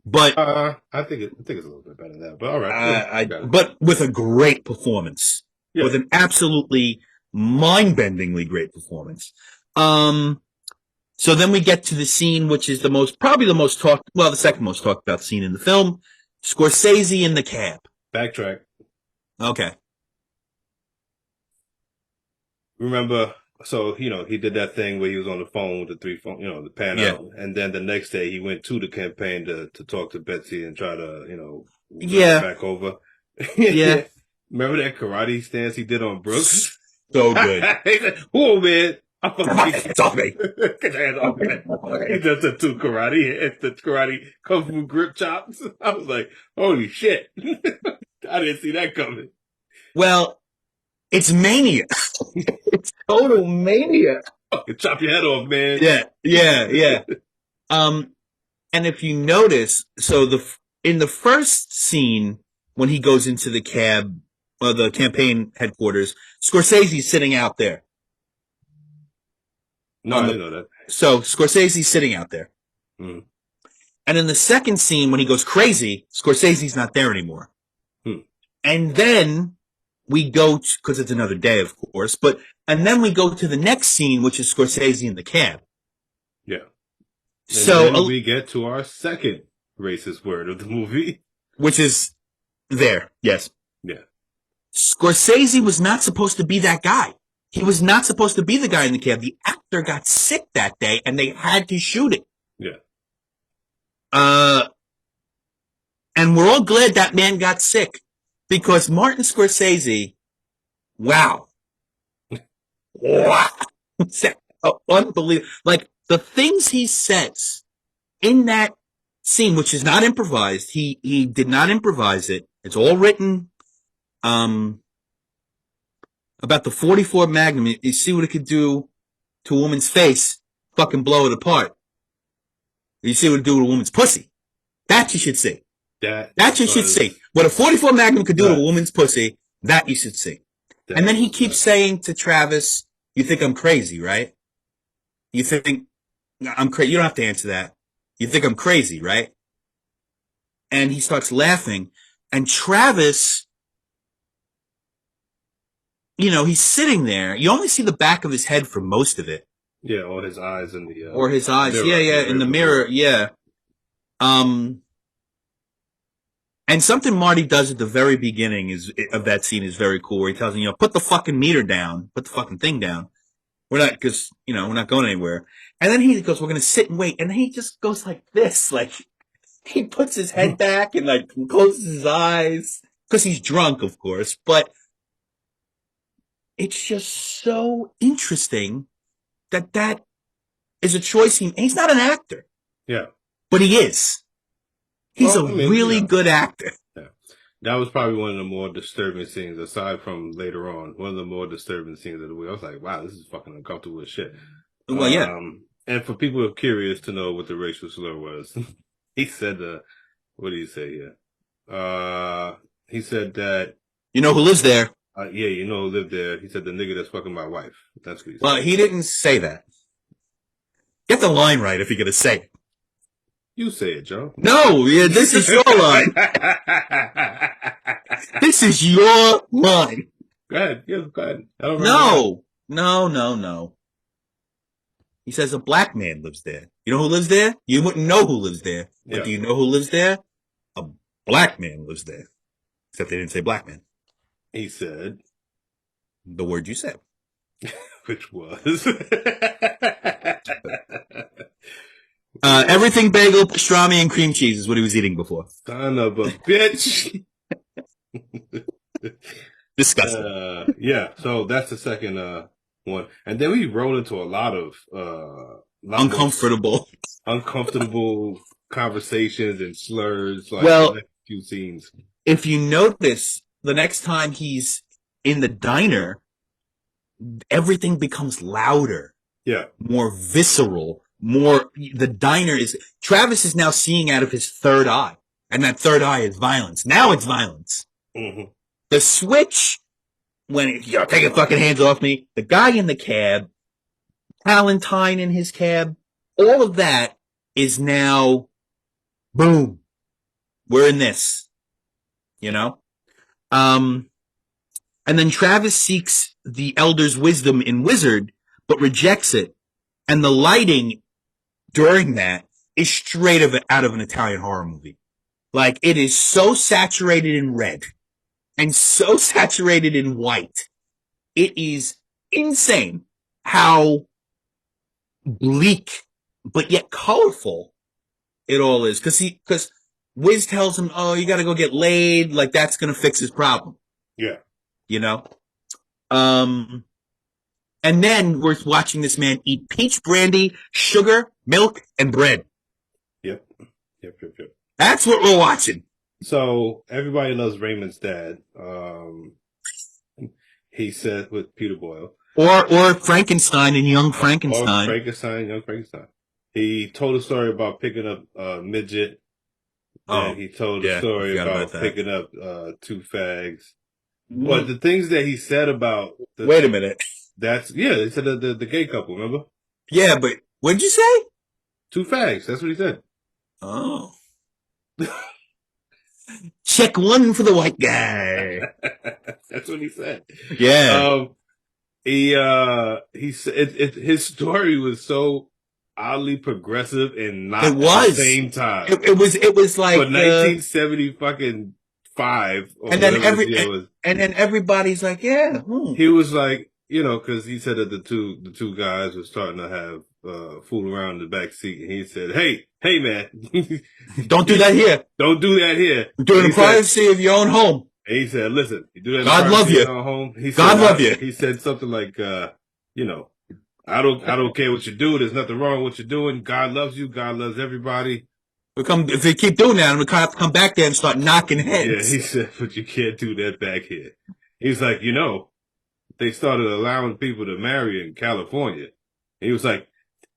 but, I think it's a little bit better than that, but all right. Yeah, you got it. but with a great performance, Yeah. with an absolutely mind-bendingly great performance. Um, so then we get to the scene, which is probably the most talked, well, the second most talked about scene in the film, Scorsese in the cab. Backtrack. Okay. Remember, so he did that thing where he was on the phone with the three phone, the pan Yeah. out, and then the next day he went to the campaign to talk to Betsy and try to win her Yeah. back over. Yeah. Remember that karate stance he did on Brooks? So good. He said, "Whoa, man! I'm Come gonna on, beat you." it's off me. Get your hands off me. He Okay. does the two karate. It's the karate kung fu grip chops. I was like, "Holy shit!" I didn't see that coming. Well, it's mania. It's total mania. Chop your head off, man. Yeah, yeah, yeah. Um, and if you notice, so in the first scene when he goes into the cab or the campaign headquarters, Scorsese's sitting out there No, on I the. didn't know that. So Scorsese's sitting out there, Mm. and in the second scene when he goes crazy, Scorsese's not there anymore. Hmm. And then we go because it's another day, of course, and then we go to the next scene, which is Scorsese in the cab. Yeah. And then So, we get to our second racist word of the movie. which is there, yes. Yeah. Scorsese was not supposed to be that guy. He was not supposed to be the guy in the cab. The actor got sick that day and they had to shoot it. Yeah. Uh, and we're all glad that man got sick because Martin Scorsese, wow. Wow. Unbelievable. Like the things he says in that scene, which is not improvised, he did not improvise it. It's all written. Um, about the 44 Magnum. You see what it could do to a woman's face, fucking blow it apart. You see what it do to a woman's pussy. That you should see. That That you should see. was What a 44 Magnum could do to a nuts. woman's pussy, that you should see. And That then he was keeps nuts. saying to Travis, you think I'm crazy, right? You think I'm crazy. You don't have to answer that. You think I'm crazy, right? and he starts laughing. And Travis, he's sitting there. You only see the back of his head for most of it. Yeah, or his eyes in the Or his eyes. Yeah, mirror, yeah, in the mirror. Yeah. Um, and something Marty does at the very beginning of that scene is very cool, where he tells him, put the fucking meter down, put the fucking thing down. Because, we're not going anywhere. And then he goes, we're going to sit and wait. And then he just goes like this, like, he puts his head back and like closes his eyes because he's drunk, of course. But it's just so interesting that is a choice he's not an actor. Yeah. But he is. He's Well, a really good actor. Yeah. That was probably one of the more disturbing scenes, aside from later on. One of the more disturbing scenes of the week. I was like, wow, this is fucking uncomfortable as shit. Well, yeah. And for people who are curious to know what the racial slur was, he said, what did he say here? He said that. You know who lives there? Yeah, you know who lived there. He said the nigga that's fucking my wife. That's what he said. Well, he didn't say that. Get the line right if you're going to say it. You say it, Joe. No, yeah, this is your line. This is your line. Go ahead. Yeah, go ahead. I don't No. He says a black man lives there. You know who lives there? You wouldn't know who lives there. But do you know who lives there? A black man lives there. Except they didn't say black man. He said the word you said. Which was everything bagel, pastrami, and cream cheese is what he was eating before. Son of a bitch. Disgusting. Yeah, so that's the second one. And then we roll into a lot of uncomfortable conversations and slurs, like well, the next few scenes. If you notice, the next time he's in the diner, everything becomes louder. Yeah. More visceral. Travis is now seeing out of his third eye. And that third eye is violence. Now it's violence. Mm-hmm. The switch, when, take your fucking hands off me. The guy in the cab, Palantine in his cab, all of that is now, boom, we're in this, and then Travis seeks the elder's wisdom in Wizard, but rejects it. And the lighting during that is straight out of an Italian horror movie. Like, it is so saturated in red and so saturated in white. It is insane how bleak, but yet colorful it all is. Because Wiz tells him, oh, you got to go get laid. Like, that's going to fix his problem. Yeah. And then we're watching this man eat peach brandy, sugar, milk, and bread. Yep. That's what we're watching. So everybody loves Raymond's dad. He said with Peter Boyle. Or Frankenstein and Young Frankenstein. Young Frankenstein. He told a story about picking up midget. And he told a story about picking up two fags. But the things that he said about wait a minute. He said the gay couple, remember? Yeah, but what'd you say? Two fags. That's what he said. Oh. Check one for the white guy. That's what he said. Yeah. He said his story was so oddly progressive and not at the same time. It was like for 1970 fucking 5 or and then everybody's like, yeah. He was like, because he said that the two guys were starting to have fool around in the back seat, and he said, "Hey, man, don't do that here. Don't do that here. Do it in the privacy of your own home." And he said, "Listen, you do that. God love you. Home." God love you. He said something like, I don't care what you do. There's nothing wrong with what you're doing. God loves you. God loves everybody. If they keep doing that, I'm going to have to come back there and start knocking heads. Yeah, he said, but you can't do that back here. He's like, they started allowing people to marry in California. He was like,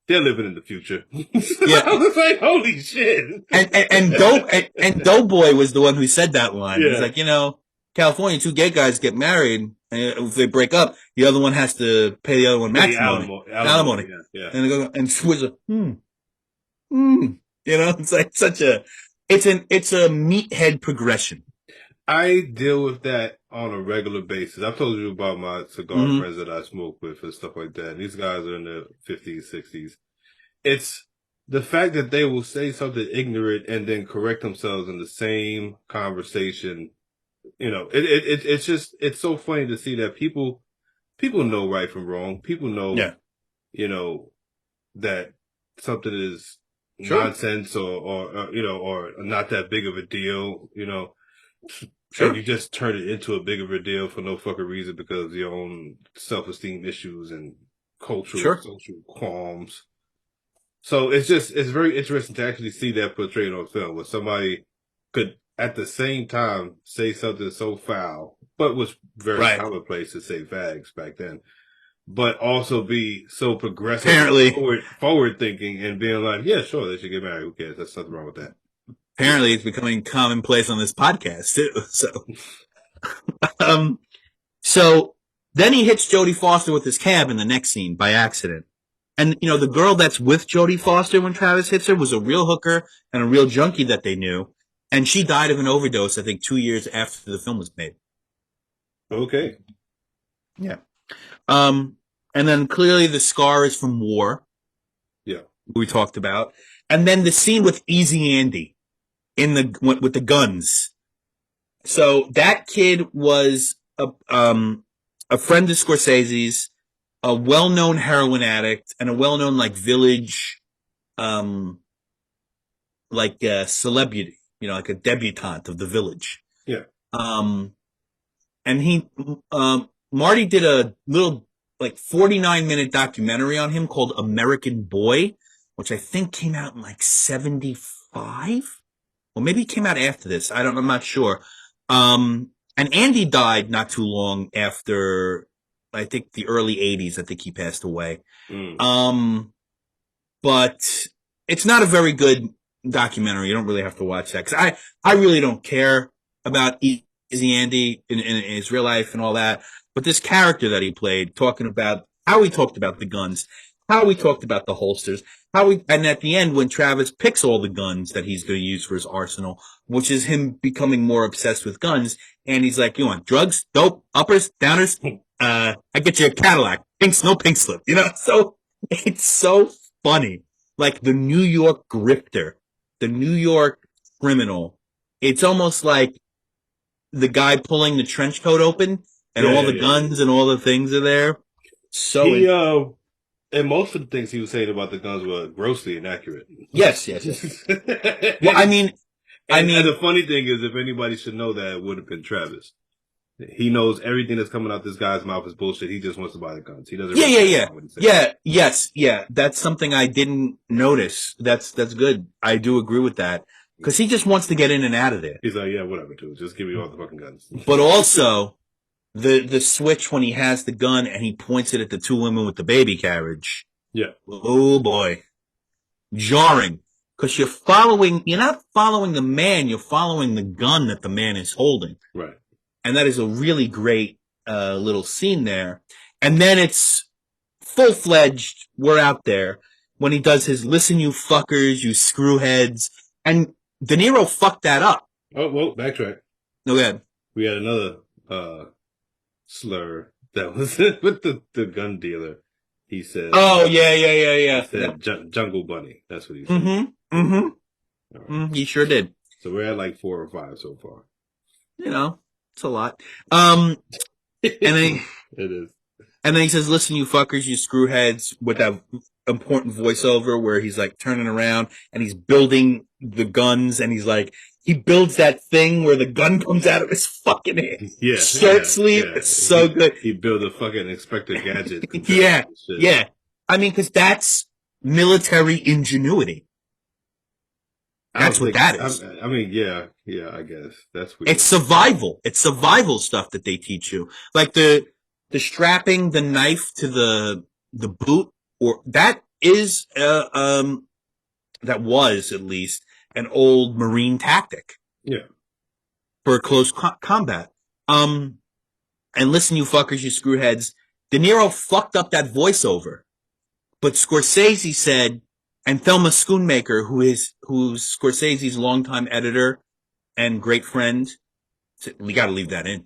they're living in the future. Yeah. I was like, holy shit. And Doughboy was the one who said that line. Yeah. He's like, California, two gay guys get married, and if they break up, the other one has to pay the other one matrimony. Alimony. Yeah. And they go, and Swizzer, it's like such a it's a meathead progression. I deal with that on a regular basis. I've told you about my cigar Mm-hmm. friends that I smoke with and stuff like that. And these guys are in their 50s, 60s. It's the fact that they will say something ignorant and then correct themselves in the same conversation. It's just it's so funny to see that people know right from wrong. People know, Yeah, you know, that something is sure, nonsense or not that big of a deal, and sure, you just turn it into a big of a deal for no fucking reason because of your own self-esteem issues and cultural, sure. social qualms. So it's very interesting to actually see that portrayed on film where somebody could at the same time say something so foul, but was very Right. commonplace to say fags back then, but also be so progressive and Apparently, forward thinking and being like, yeah, sure, they should get married. Who cares? There's nothing wrong with that. apparently, it's becoming commonplace on this podcast too. Um, so then he hits Jodie Foster with his cab in the next scene by accident. And, the girl that's with Jodie Foster when Travis hits her was a real hooker and a real junkie that they knew. And she died of an overdose, I think, 2 years after the film was made. Okay. Yeah. Um, and then clearly the scar is from war, Yeah. we talked about. And then the scene with Easy Andy with the guns. So that kid was a friend of Scorsese's, a well-known heroin addict, and a well-known like village um celebrity, like a debutante of the village. Yeah. Um, and Marty did a little like 49-minute documentary on him called American Boy, which I think came out in like 75. Or maybe it came out after this. I'm not sure. And Andy died not too long after, I think the early 80s. I think he passed away. Mm. Um, but it's not a very good documentary. You don't really have to watch that because I really don't care about Easy Andy in his real life and all that. But this character that he played, talking about how he talked about the guns, how he talked about the holsters, and at the end when Travis picks all the guns that he's going to use for his arsenal, which is him becoming more obsessed with guns, and he's like, "You want drugs, dope, uppers, downers? I get you a Cadillac, no pink slip." So it's so funny. Like the New York grifter, the New York criminal. It's almost like the guy pulling the trench coat open and Yeah, all yeah, the yeah. guns and all the things are there. So He it, and most of the things he was saying about the guns were grossly inaccurate. yes, yes, yes. Well, and, I and mean, the funny thing is, if anybody should know that, it would have been Travis. He knows everything that's coming out this guy's mouth is bullshit. He just wants to buy the guns. He doesn't yeah, really yeah, care yeah, about what he's saying. yeah, yes, yeah. That's something I didn't notice. That's good. I do agree with that because he just wants to get in and out of there. He's like, yeah, whatever, dude. Just give me all the fucking guns. But also the switch when he has the gun and he points it at the two women with the baby carriage. Yeah. Oh boy, jarring because you're not following the man, you're following the gun that the man is holding. Right. And that is a really great little scene there. And then it's full-fledged, we're out there, when he does his "listen you fuckers, you screwheads," and De Niro fucked that up. Oh, well, backtrack. No, good. We had another slur that was with the gun dealer. He said, Oh, yeah, yeah, yeah, he yeah. said Jungle Bunny. That's what he said. Mm-hmm, mm-hmm. All right. He sure did. So we're at like 4 or 5 so far. It's a lot. And then It is. And then he says, "Listen, you fuckers, you screwheads," with that important voiceover where he's like turning around and he's building the guns and he's like, he builds that thing where the gun comes out of his fucking shirt sleeve. Yeah. It's so good. He built a fucking Inspector Gadget. Yeah, Shit. yeah. I mean, because that's military ingenuity. That's what that is. I mean, yeah, I guess that's weird. It's survival. It's survival stuff that they teach you. Like the strapping the knife to the boot, or that is that was at least an old Marine tactic. Yeah. For close combat. And listen, you fuckers, you screwheads. De Niro fucked up that voiceover, but Scorsese said, And Thelma Schoonmaker, who's Scorsese's longtime editor and great friend, we got to leave that in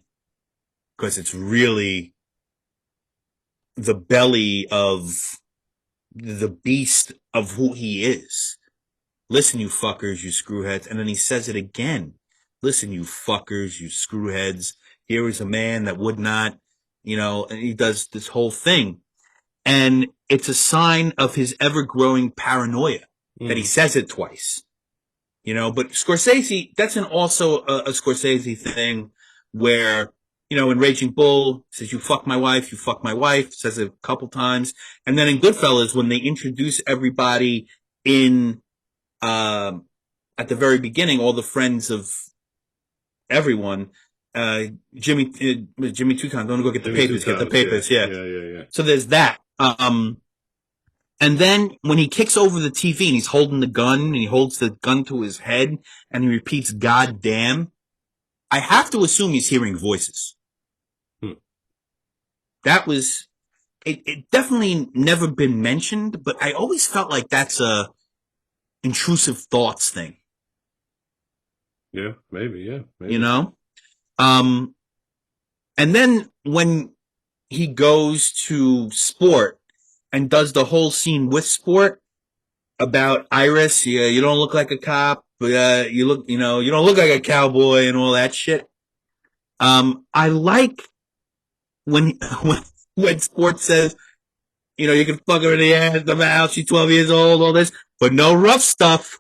because it's really the belly of the beast of who he is. Listen, you fuckers, you screwheads. And then he says it again. Listen, you fuckers, you screwheads. Here is a man that would not, and he does this whole thing. And it's a sign of his ever growing paranoia that he says it twice. But Scorsese, that's also a Scorsese thing where, in Raging Bull says, you fuck my wife, says it a couple times. And then in Goodfellas, when they introduce everybody in, at the very beginning, all the friends of everyone, Jimmy Two-Times, don't go get the Jimmy papers, get the papers. Yeah. Yeah. So there's that. And then when he kicks over the TV and he's holding the gun and he holds the gun to his head and he repeats, God damn, I have to assume he's hearing voices. That was, it definitely never been mentioned, but I always felt like that's a intrusive thoughts thing. Yeah, maybe, yeah. Maybe. And then when he goes to Sport and does the whole scene with Sport about Iris, you don't look like a cop, you don't look like a cowboy and all that shit. I like when Sport says, you can fuck her in the ass, the mouth, she's 12 years old, all this, but no rough stuff.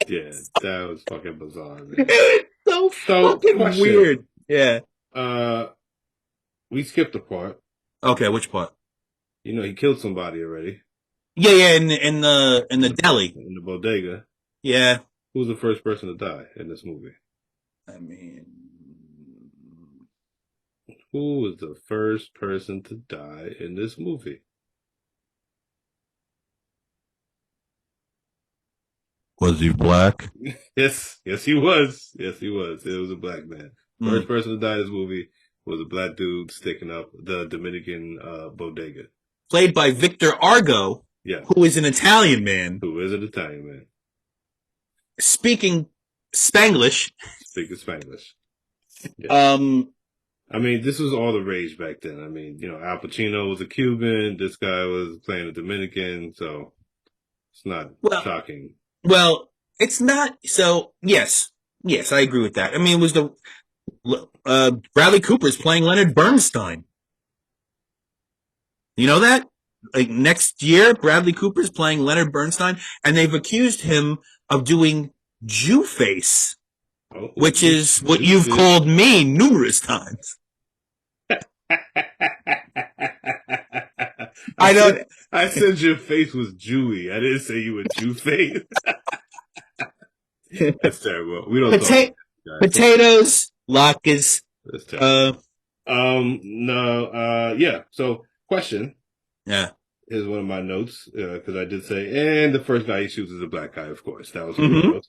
Yeah, that was fucking bizarre, man. It was so fucking weird. Yeah. We skipped a part. Okay, which part? He killed somebody already. Yeah, in the deli. In the bodega. Yeah. Who's the first person to die in this movie? I mean, who was the first person to die in this movie? Was he black? Yes, he was. Yes, he was. It was a black man. First person to die in this movie was a black dude sticking up the Dominican bodega. Played by Victor Argo, who is an Italian man. Speaking Spanglish. Yeah. I mean, this was all the rage back then. I mean, Al Pacino was a Cuban. This guy was playing a Dominican, so it's not shocking. Well, it's not. So, yes, I agree with that. I mean, it was Bradley Cooper's playing Leonard Bernstein. You know that? Like next year, Bradley Cooper's playing Leonard Bernstein, and they've accused him of doing Jew face, which is what you've called me numerous times. I said your face was Jewy. I didn't say you were Jew face. That's terrible. We don't talk. Potatoes, latkes. That's terrible. Yeah. So, question. Yeah. Is one of my notes, because I did say, and the first guy he shoots is a black guy, of course. That was one of my notes.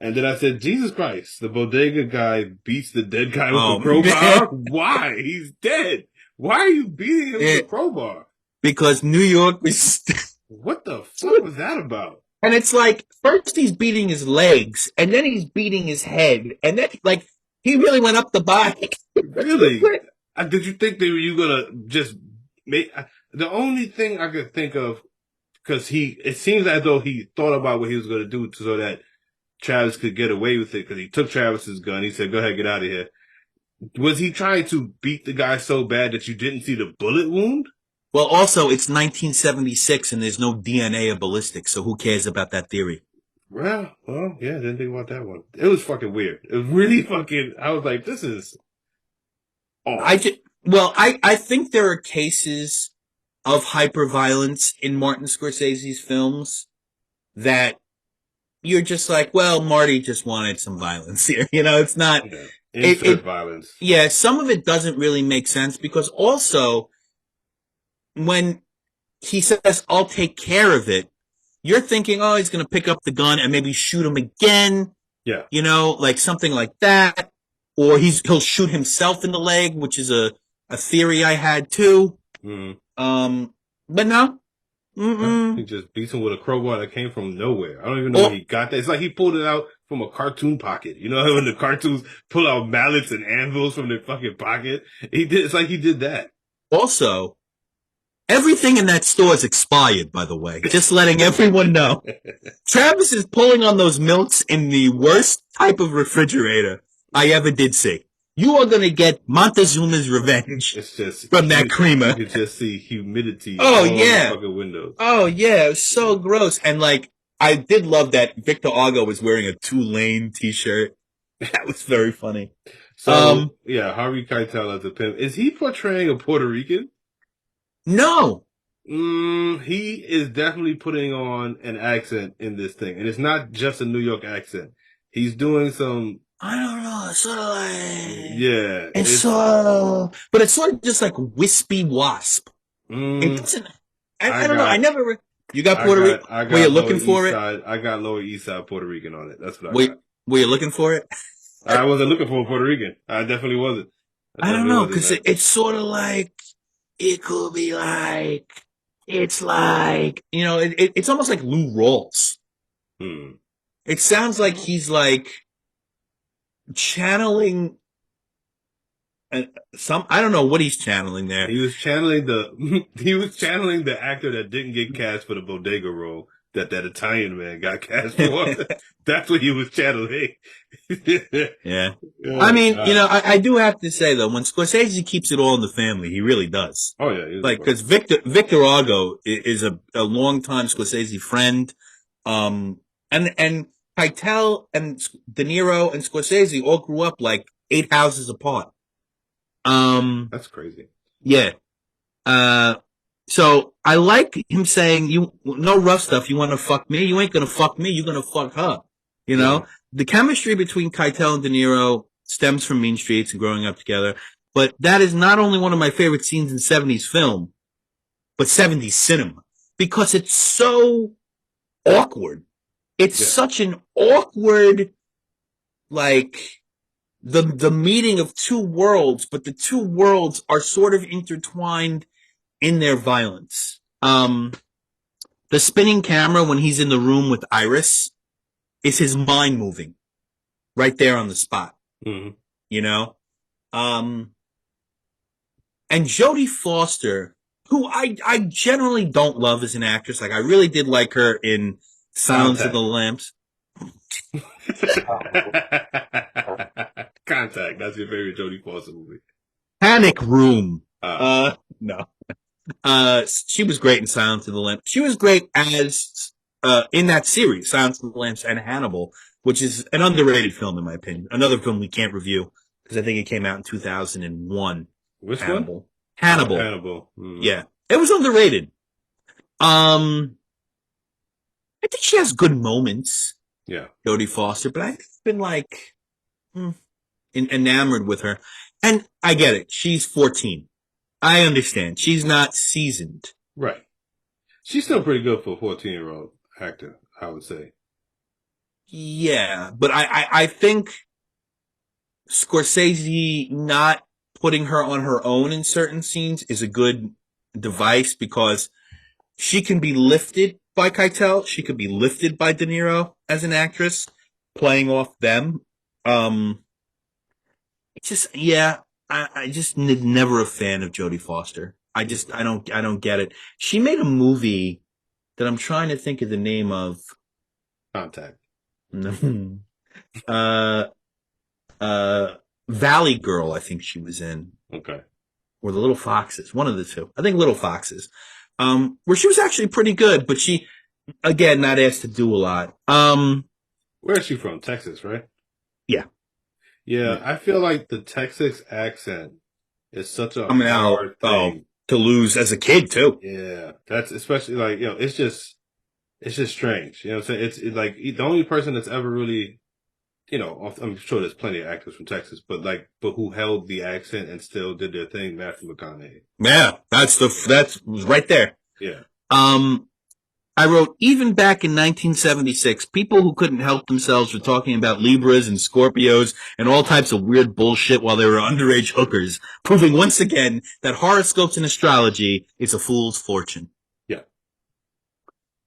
And then I said, Jesus Christ, the bodega guy beats the dead guy with a crowbar? Why? He's dead. Why are you beating him with a crowbar? Because New York was... What the fuck was that about? And it's like, first he's beating his legs, and then he's beating his head, and then, like, he really went up the bike. Really? Did you think that you were gonna just make... The only thing I could think of, because it seems as though he thought about what he was going to do so that Travis could get away with it, because he took Travis's gun. He said, go ahead, get out of here. Was he trying to beat the guy so bad that you didn't see the bullet wound? Well, also, it's 1976 and there's no DNA or ballistics, so who cares about that theory? Well, yeah, didn't think about that one. It was fucking weird. It was really fucking, I was like, this is off. I think there are cases of hyperviolence in Martin Scorsese's films that you're just like, well, Marty just wanted some violence here. It's not... Insert violence. Yeah, some of it doesn't really make sense because also when he says, I'll take care of it, you're thinking, oh, he's going to pick up the gun and maybe shoot him again. Yeah. Like something like that. Or he'll shoot himself in the leg, which is a theory I had too. Mm-hmm. But no, Huh? He Mm-mm. just beats him with a crowbar that came from nowhere. I don't even know where Or he got that. It's like he pulled it out from a cartoon pocket. You know how when the cartoons pull out mallets and anvils from their fucking pocket? He did. It's like he did that. also, everything in that store is expired, by the way. Just letting everyone know. Travis is pulling on those milks in the worst type of refrigerator I ever did see. You are going to get Montezuma's revenge It's just from that you creamer. could just see humidity Oh, all on the yeah. fucking windows. Oh, yeah. It was so Yeah. gross. And, like, I did love that Victor Argo was wearing a Tulane t-shirt. That was very funny. So Um, yeah, Harvey Keitel as a pimp. Is he portraying a Puerto Rican? no. He is definitely putting on an accent in this thing, and it's not just a New York accent. He's doing some, I don't know. It's sort of like, yeah. it's but it's sort of just like wispy wasp. It Mm, doesn't, I I don't know. I got, never, you got Puerto Rican, I were you got Lower looking East for it? Side. I got Lower East Side Puerto Rican on it. That's what I Were, got. were you looking for it? I wasn't looking for a Puerto Rican. I definitely wasn't. I I don't definitely know, wasn't, because man. it's sort of like, it could be like, it's like, it's almost like Lou Rawls. Hmm. It sounds like he's like channeling uh, I don't know what he's channeling there. He was channeling the he was channeling the actor that didn't get cast for the bodega role that Italian man got cast for. That's what he was channeling. Yeah. I Oh mean, God. I do have to say though, when Scorsese keeps it all in the family, he really does. Oh yeah, he was a Like, fucking because Victor Argo is a longtime Scorsese friend, and Keitel and De Niro and Scorsese all grew up like 8 houses apart. Um, that's crazy. yeah. Uh, so I like him saying, "You no rough stuff. You want to fuck me? You ain't gonna fuck me. You're gonna fuck her." You Hmm. know, the chemistry between Keitel and De Niro stems from Mean Streets and growing up together. But that is not only one of my favorite scenes in '70s film, but '70s cinema because it's so awkward. It's Yeah. such an awkward, like the meeting of two worlds, but the two worlds are sort of intertwined in their violence. The spinning camera when he's in the room with Iris is his mind moving right there on the spot, Hmm. you know? Um, and Jodie Foster, who I generally don't love as an actress, like I really did like her in Silence of the Contact. Lambs. Contact. That's your favorite Jodie Foster movie. Panic Room. Ah, No. She was great in Silence of the Lambs. She was great as in that series, Silence of the Lambs and Hannibal, which is an underrated film in my opinion. Another film we can't review because I think it came out in 2001. which one? Hannibal. Oh, Hannibal. Hannibal. Mm. Yeah, it was underrated. Um, I think she has good moments, Yeah. Jodie Foster, but I've been like hmm, enamored with her. And I get it. She's 14. I understand. She's not seasoned. Right. She's still pretty good for a 14-year-old actor, I would say. Yeah, but I think Scorsese not putting her on her own in certain scenes is a good device because she can be lifted by Keitel. She could be lifted by De Niro as an actress, playing off them. Um, it's just, yeah, I just never a fan of Jodie Foster. I don't get it. She made a movie that I'm trying to think of the name of. Contact. uh, uh, Valley Girl, I think she was in, Okay. or the Little Foxes, one of the two. I think Little Foxes, where she was actually pretty good, but she, again, not asked to do a lot. Where is she from? Texas, right? Yeah, Yeah, yeah. I feel like the Texas accent is such a Coming out, hard thing. to lose as a kid too. Yeah, that's especially like, it's just strange. You know what I'm saying? It's like the only person that's ever really, I'm sure there's plenty of actors from Texas, but who held the accent and still did their thing, Matthew McConaughey. Yeah, that's right there. Yeah. Um, I wrote, even back in 1976, people who couldn't help themselves were talking about Libras and Scorpios and all types of weird bullshit while they were underage hookers, proving once again that horoscopes and astrology is a fool's fortune. Yeah.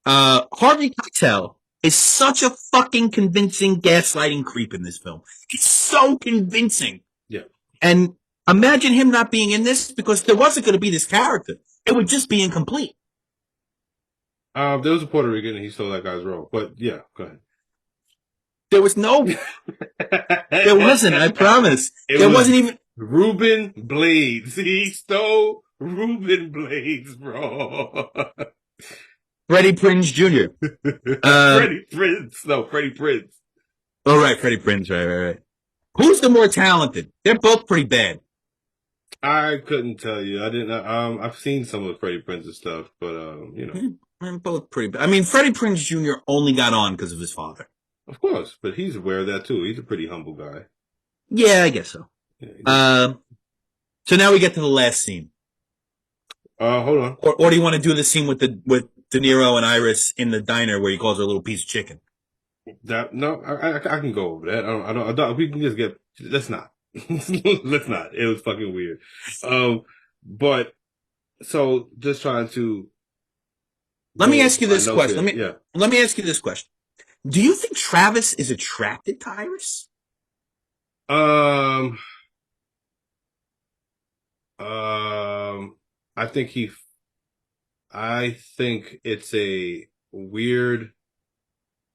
Harvey Keitel is such a fucking convincing gaslighting creep in this film. He's so convincing. Yeah. And imagine him not being in this because there wasn't going to be this character. It would just be incomplete. There was a Puerto Rican and he stole that guy's role. But yeah, go ahead. There was no, there wasn't, I promise. It There was wasn't even Ruben Blades. He stole Ruben Blades, bro. Freddie Prinze Jr. Um, Freddie Prince. No, Freddie Prince. oh, right, Freddie Prinze, right. Who's the more talented? They're both pretty bad. I couldn't tell you. I didn't. I've seen some of Freddie Prince's stuff, but They're both pretty bad. I mean, Freddie Prinze Jr. only got on because of his father. of course. But he's aware of that too. He's a pretty humble guy. Yeah, I guess so. Yeah, he does. Um, so now we get to the last scene. Hold on. Or do you want to do the scene with De Niro and Iris in the diner where he calls her a little piece of chicken? That no, I can go over that. I don't. We can just get. Let's not. Let's not. It was fucking weird. But so just trying to Let go me over ask you my this notes question. here. Yeah. Let me ask you this question. Do you think Travis is attracted to Iris? Um. Um. I think he. I think it's a weird.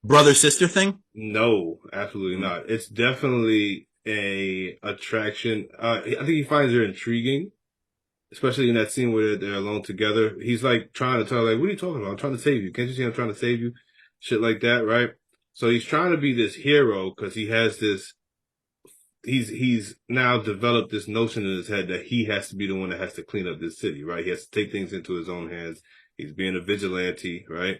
Brother sister thing? No, absolutely not. It's definitely a attraction. I think he finds her intriguing, especially in that scene where they're alone together. He's like trying to tell her, like, what are you talking about? I'm trying to save you. Can't you see I'm trying to save you? Shit like that, right? So he's trying to be this hero because he has this. He's now developed this notion in his head that he has to be the one that has to clean up this city, right? He has to take things into his own hands. He's being a vigilante, right?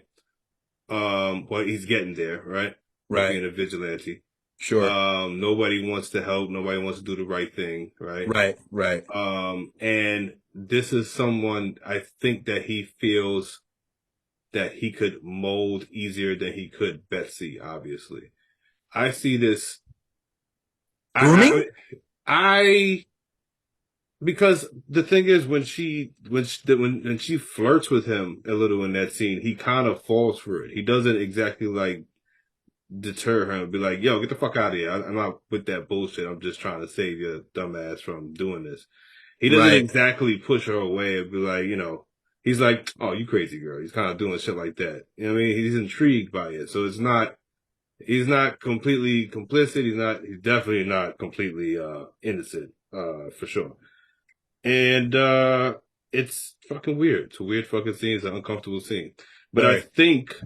Well, he's getting there, right? With Right. being a vigilante. Sure. Nobody wants to help. Nobody wants to do the right thing, right? Right. And this is someone I think that he feels that he could mold easier than he could Betsy, obviously. I see this. Grooming? I because the thing is when she flirts with him a little in that scene, he kind of falls for it. He doesn't exactly like deter her and be like, yo, get the fuck out of here. I'm not with that bullshit. I'm just trying to save your dumbass from doing this. He doesn't Right. exactly push her away and be like, he's like, oh, you crazy girl. He's kind of doing shit like that. You know what I mean? He's intrigued by it. So he's not completely complicit. He's definitely not completely, innocent, for sure. And, it's fucking weird. It's a weird fucking scene. It's an uncomfortable scene. But I Very. think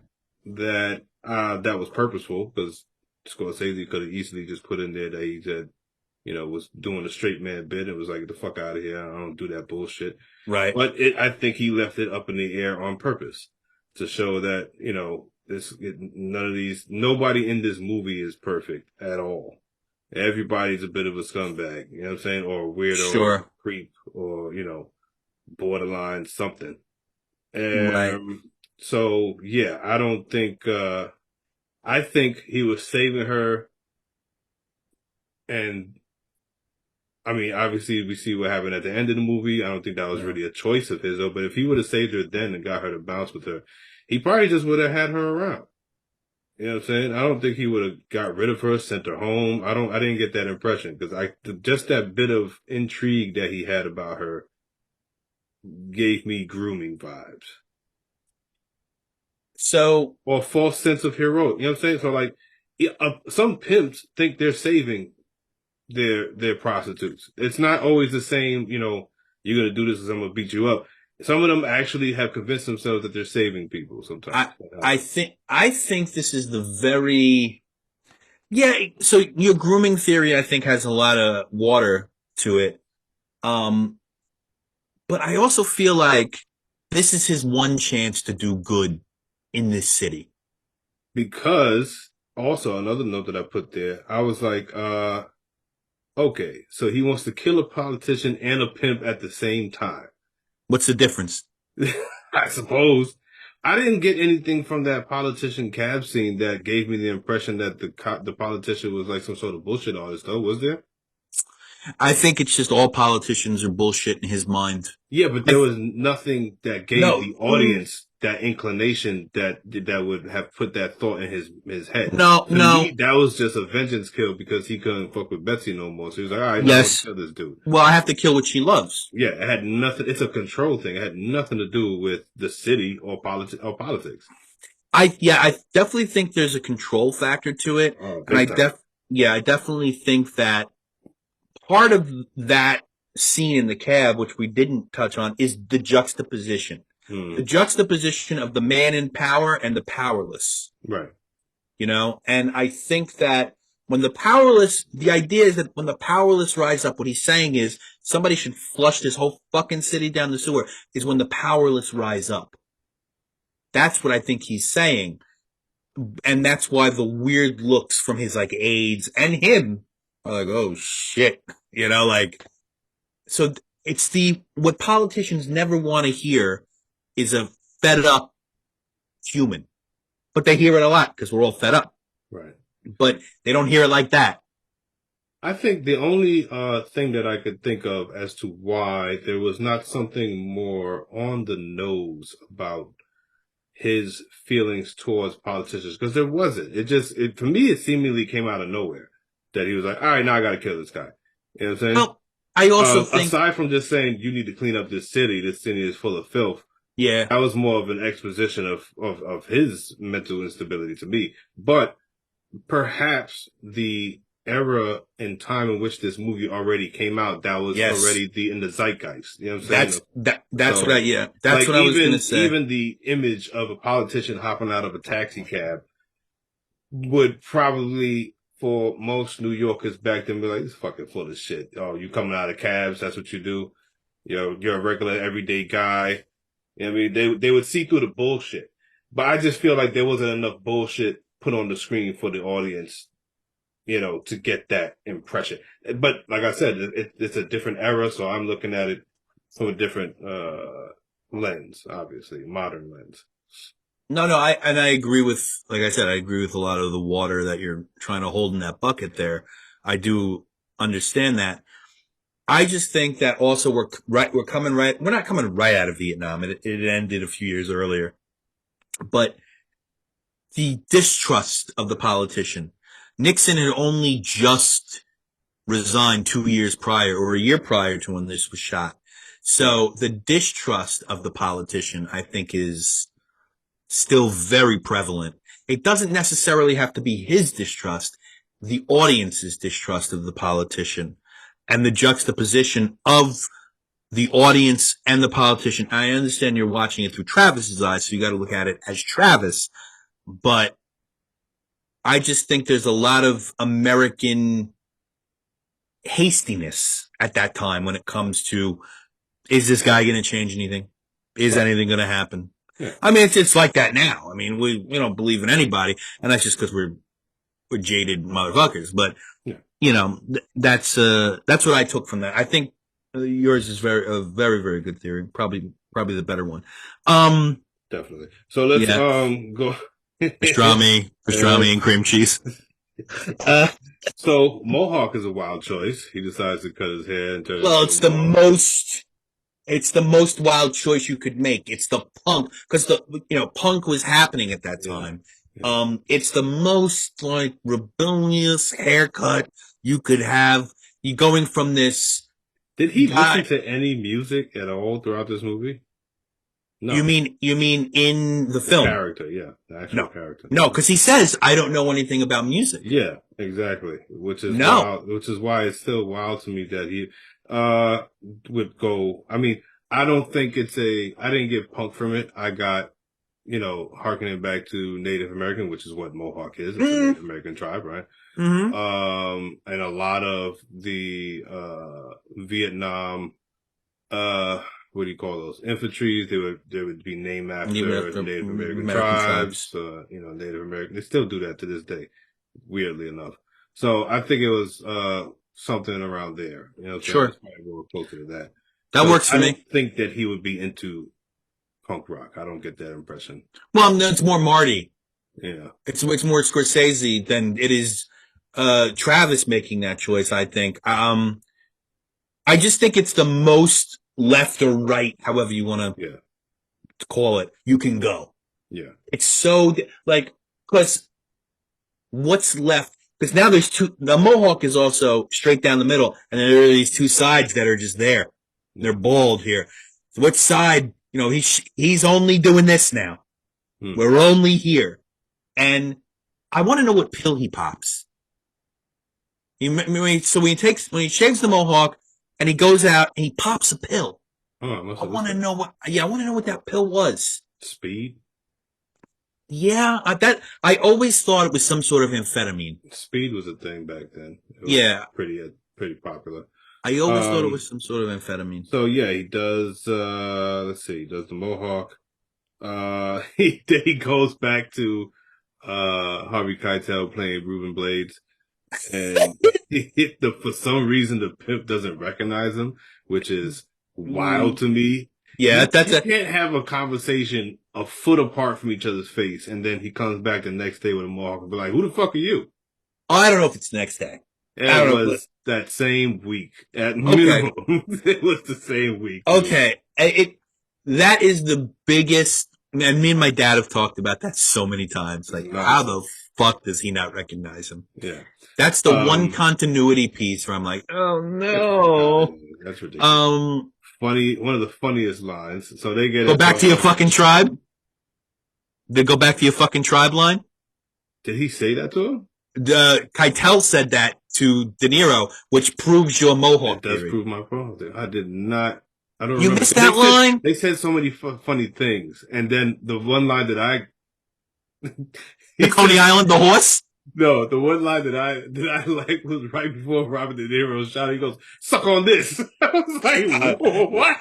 that that was purposeful because Scorsese could have easily just put in there that he said, was doing a straight man bit. It was like, get the fuck out of here. I don't do that bullshit. Right. But I think he left it up in the air on purpose to show that, nobody in this movie is perfect at all. Everybody's a bit of a scumbag, you know what I'm saying? Or a weirdo, or Sure. a creep, or, borderline something. Right. So yeah, I don't think, I think he was saving her. And I mean, obviously we see what happened at the end of the movie. I don't think that was Yeah. really a choice of his though, but if he would have saved her then and got her to bounce with her, he probably just would have had her around. You know what I'm saying? I don't think he would have got rid of her, sent her home. I didn't get that impression because just that bit of intrigue that he had about her gave me grooming vibes So or a false sense of heroic. You know what I'm saying? So like, yeah, some pimps think they're saving their prostitutes. It's not always the same, you're gonna do this because I'm gonna beat you up. Some of them actually have convinced themselves that they're saving people sometimes. I I think this is the very yeah. So your grooming theory, I think, has a lot of water to it. Um, but I also feel like this is his one chance to do good in this city. Because also another note that I put there, I was like, okay, so he wants to kill a politician and a pimp at the same time. What's the difference? I suppose. I didn't get anything from that politician cab scene that gave me the impression that the politician was like some sort of bullshit artist, though. Was there? I think it's just all politicians are bullshit in his mind. Yeah, but there was nothing that gave No, the audience. that inclination that would have put that thought in his head. No, To me, no, that was just a vengeance kill because he couldn't fuck with Betsy no more. So he was like, all right, now I'm gonna yes. kill this dude. Well, I have to kill what she loves. Yeah, it had nothing. It's a control thing. It had nothing to do with the city or politics. I definitely think there's a control factor to it, Oh, and big time. I definitely think that part of that scene in the cab, which we didn't touch on, is the juxtaposition. The Hmm. juxtaposition of the man in power and the powerless, Right. and I think that the idea is that when the powerless rise up, what he's saying is somebody should flush this whole fucking city down the sewer, is when the powerless rise up. That's what I think he's saying. And that's why the weird looks from his like aides and him are like, oh shit, like, so it's what politicians never want to hear is a fed up human, but they hear it a lot because we're all fed up, Right. but they don't hear it like that. I think the only thing that I could think of as to why there was not something more on the nose about his feelings towards politicians, because there wasn't. For me, it seemingly came out of nowhere that he was like, all right, now I got to kill this guy. You know what I'm saying? Well, I also think, Aside from just saying you need to clean up this city is full of filth, yeah, that was more of an exposition of his mental instability to me. But perhaps the era and time in which this movie already came out, that was yes, already in the zeitgeist. You know what I'm saying? that's So, that's like what I was gonna say. even the image of a politician hopping out of a taxi cab would probably, for most New Yorkers back then, be like, "It's fucking full of shit. Oh, you coming out of cabs? That's what you do. You're a regular everyday guy." You know what I mean, they would see through the bullshit. But I just feel like there wasn't enough bullshit put on the screen for the audience, to get that impression. But like I said, it's a different era, so I'm looking at it from a different lens, obviously, modern lens. No, no, I agree with, like I said, I agree with a lot of the water that you're trying to hold in that bucket there. I do understand that. I just think that also we're not coming right out of Vietnam. It ended a few years earlier, but the distrust of the politician. Nixon had only just resigned 2 years prior or a year prior to when this was shot. So the distrust of the politician, I think, is still very prevalent. It doesn't necessarily have to be his distrust, the audience's distrust of the politician and the juxtaposition of the audience and the politician. I understand you're watching it through Travis's eyes, so you got to look at it as Travis, but I just think there's a lot of American hastiness at that time when it comes to, is this guy going to change anything? Is Right. anything going to happen? Yeah. I mean, it's like that now. I mean, we don't believe in anybody, and that's just because we're jaded motherfuckers. But Yeah. that's what I took from that. I think yours is a very very good theory. Probably the better one. Definitely. So let's Yeah, go. Uh, pastrami and cream cheese. Uh, so Mohawk is a wild choice. He decides to cut his hair and turn it well, into a mohawk. it's the most wild choice you could make. It's the punk because punk was happening at that Yeah. time. Yeah. It's the most like rebellious haircut you could have. You going from this Did he listen guy. to any music at all throughout this movie? You No. mean you mean in the The film? character, yeah, the actual No, character. no, because he says I don't know anything about music. Yeah, exactly. Which is No. wild. Which is why it's still wild to me that he uh would go. I mean, I don't think I didn't get punk from it. I got, harkening back to Native American, which is what Mohawk is. It's a Mm, Native American tribe, right? mm-hmm. And a lot of the Vietnam, uh what do you call those infantries? They would be named Even after after Native American American tribes. tribes. Native American. They still do that to this day, weirdly enough. So I think it was something around there. You know what I'm saying? Sure, It's probably a little closer to that. that Because works I for me. don't think that he would be into punk rock. I don't get that impression. Well, no, it's more Marty. Yeah. It's more Scorsese than it is Travis making that choice. I think. I just think it's the most left or right, however you want to Yeah. call it, you can go. Yeah. It's so like because what's left? Because now there's two. The mohawk is also straight down the middle, and then there are these two sides that are just there. They're Yeah. bald here. So which side? You know, he's only doing this now. Hmm. We're only here, and I want to know what pill he pops. So when he shaves the mohawk and he goes out and he pops a pill. Oh, I must I have want missed to that. know what. Yeah, I want to know what that pill was. Speed. Yeah, I always thought it was some sort of amphetamine. Speed was a thing back then. It was Yeah, pretty popular. I always thought it Um. was some sort of amphetamine. So yeah, he does. Let's see. He does the mohawk. He goes back to Harvey Keitel playing Ruben Blades, and for some reason the pimp doesn't recognize him, which is wild to me. Yeah, that's You a. can't have a conversation a foot apart from each other's face, and then he comes back the next day with a mohawk and be like, "Who the fuck are you?" I don't know if it's the next day. I It don't know, but was that same week at okay, minimum. It was the same week, dude. okay. That is the biggest. And me and my dad have talked about that so many times. Like, how Nonsense. the fuck does he not recognize him? Yeah. That's the one Um, continuity piece where I'm like, oh nah, no. that's ridiculous. Um, Funny, one of the funniest lines. So they get go into back to your fucking tribe. They go back to your fucking tribe line. did he say that to him? Keitel said that to De Niro, which proves your It Mohawk does theory. prove my point. I did not. I don't You remember. missed that line? They said so many funny things, and then the one line that I The he Coney said Island, the horse? no, the one line that I like was right before Robert De Niro shot. He goes, "Suck on this." I was like, Uh, "Whoa, what?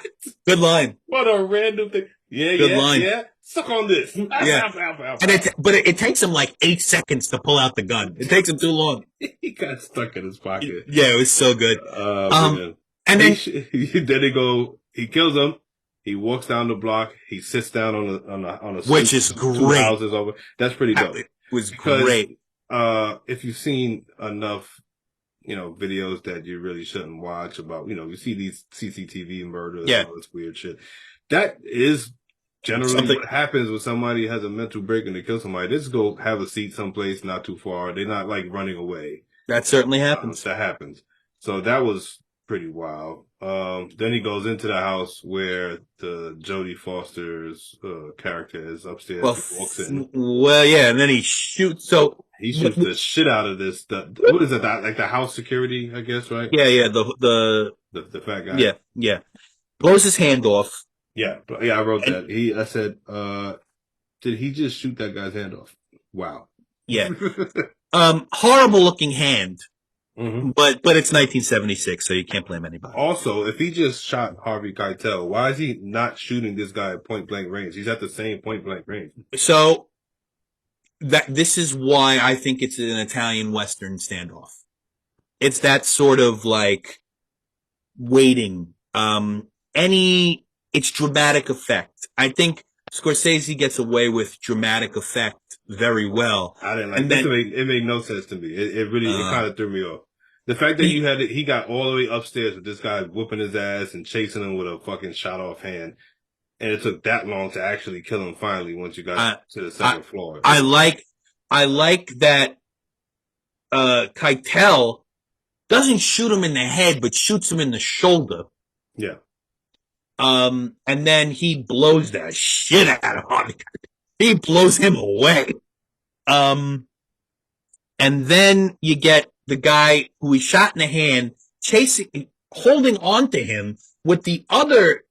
good line. What a random thing." Yeah, Good yeah, line. yeah. Suck on this. Pow, Yeah. pow, pow, pow, And pow. it takes him like 8 seconds to pull out the gun. It takes him too long. He got stuck in his pocket. Yeah, it was so good. Um, Man. and He then, sh- then they go. He kills him. He walks down the block. He sits down on a which stoop is two great. houses over. That's pretty dope It was because great. if you've seen enough, videos that you really shouldn't watch about, you see these CCTV murders and Yeah. all this weird shit. That is generally Something what happens when somebody has a mental break and they kill somebody. They just go have a seat someplace not too far. They're not like running away. that certainly happens. That happens. So that was pretty wild. Then he goes into the house where the Jodie Foster's character is upstairs. Well, He walks in. well, yeah, and then he shoots. So, He shoots the shit out of this. What is it? Like the house security, I guess, right? yeah, the The fat guy. yeah, blows his hand off. Yeah, I wrote And that. I said, did he just shoot that guy's hand off? Wow. yeah, horrible looking hand, hmm but it's 1976, so you can't blame anybody. Also, if he just shot Harvey Keitel, why is he not shooting this guy at point blank range? He's at the same point blank range. So this is why I think it's an Italian Western standoff. It's that sort of like waiting. It's dramatic effect. I think Scorsese gets away with dramatic effect very well. I didn't like And this. then It made no sense to me. It really kind of threw me off. The fact that he, he got all the way upstairs with this guy whooping his ass and chasing him with a fucking shot off hand, and it took that long to actually kill him finally once you got to the second floor. I like that Keitel doesn't shoot him in the head, but shoots him in the shoulder. Yeah. And then he blows the shit out of him. He blows him away. And then you get the guy who he shot in the hand holding on to him with the other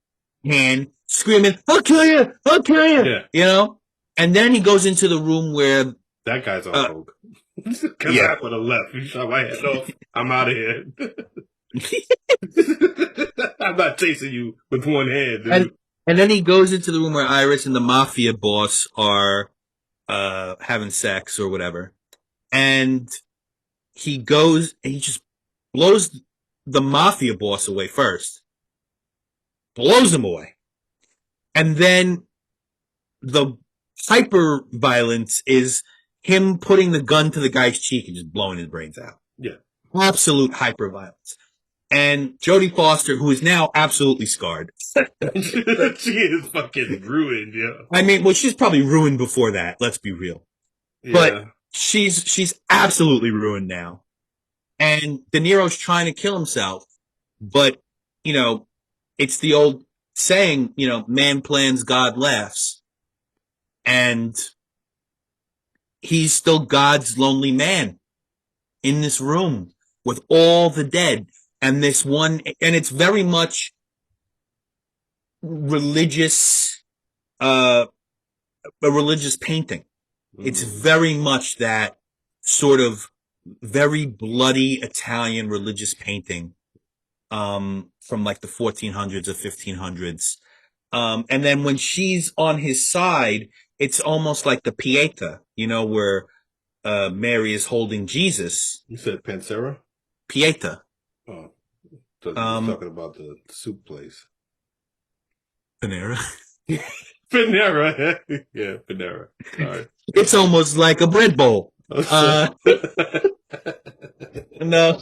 hand, screaming, "I'll kill you! I'll kill you!" Yeah. And then he goes into the room where that guy's on coke. Because yeah. I would have left. You shot my head off. I'm out of here. I'm not chasing you with one hand, dude. And then he goes into the room where Iris and the mafia boss are having sex or whatever. And he just blows the mafia boss away first. Blows him away. And then the hyper violence is him putting the gun to the guy's cheek and just blowing his brains out. Yeah. Absolute hyper violence. and Jodie Foster, who is now absolutely scarred. She is fucking ruined, yeah. I mean, well, she's probably ruined before that. Let's be real, but Yeah. she's absolutely ruined now. And De Niro's trying to kill himself, but you know, it's the old saying, man plans, God laughs, and he's still God's lonely man in this room with all the dead and this one, and it's very much religious, uh, a religious painting. It's Mm. very much that sort of very bloody Italian religious painting, from like the 1400s or 1500s. And then when she's on his side, it's almost like the Pieta, where Mary is holding Jesus. You said Pansera? Pieta. Oh, so you was Um, talking about the soup place. Panera. Panera. Yeah, Panera. Sorry. It's almost like a bread bowl. I'm sorry. Uh, no,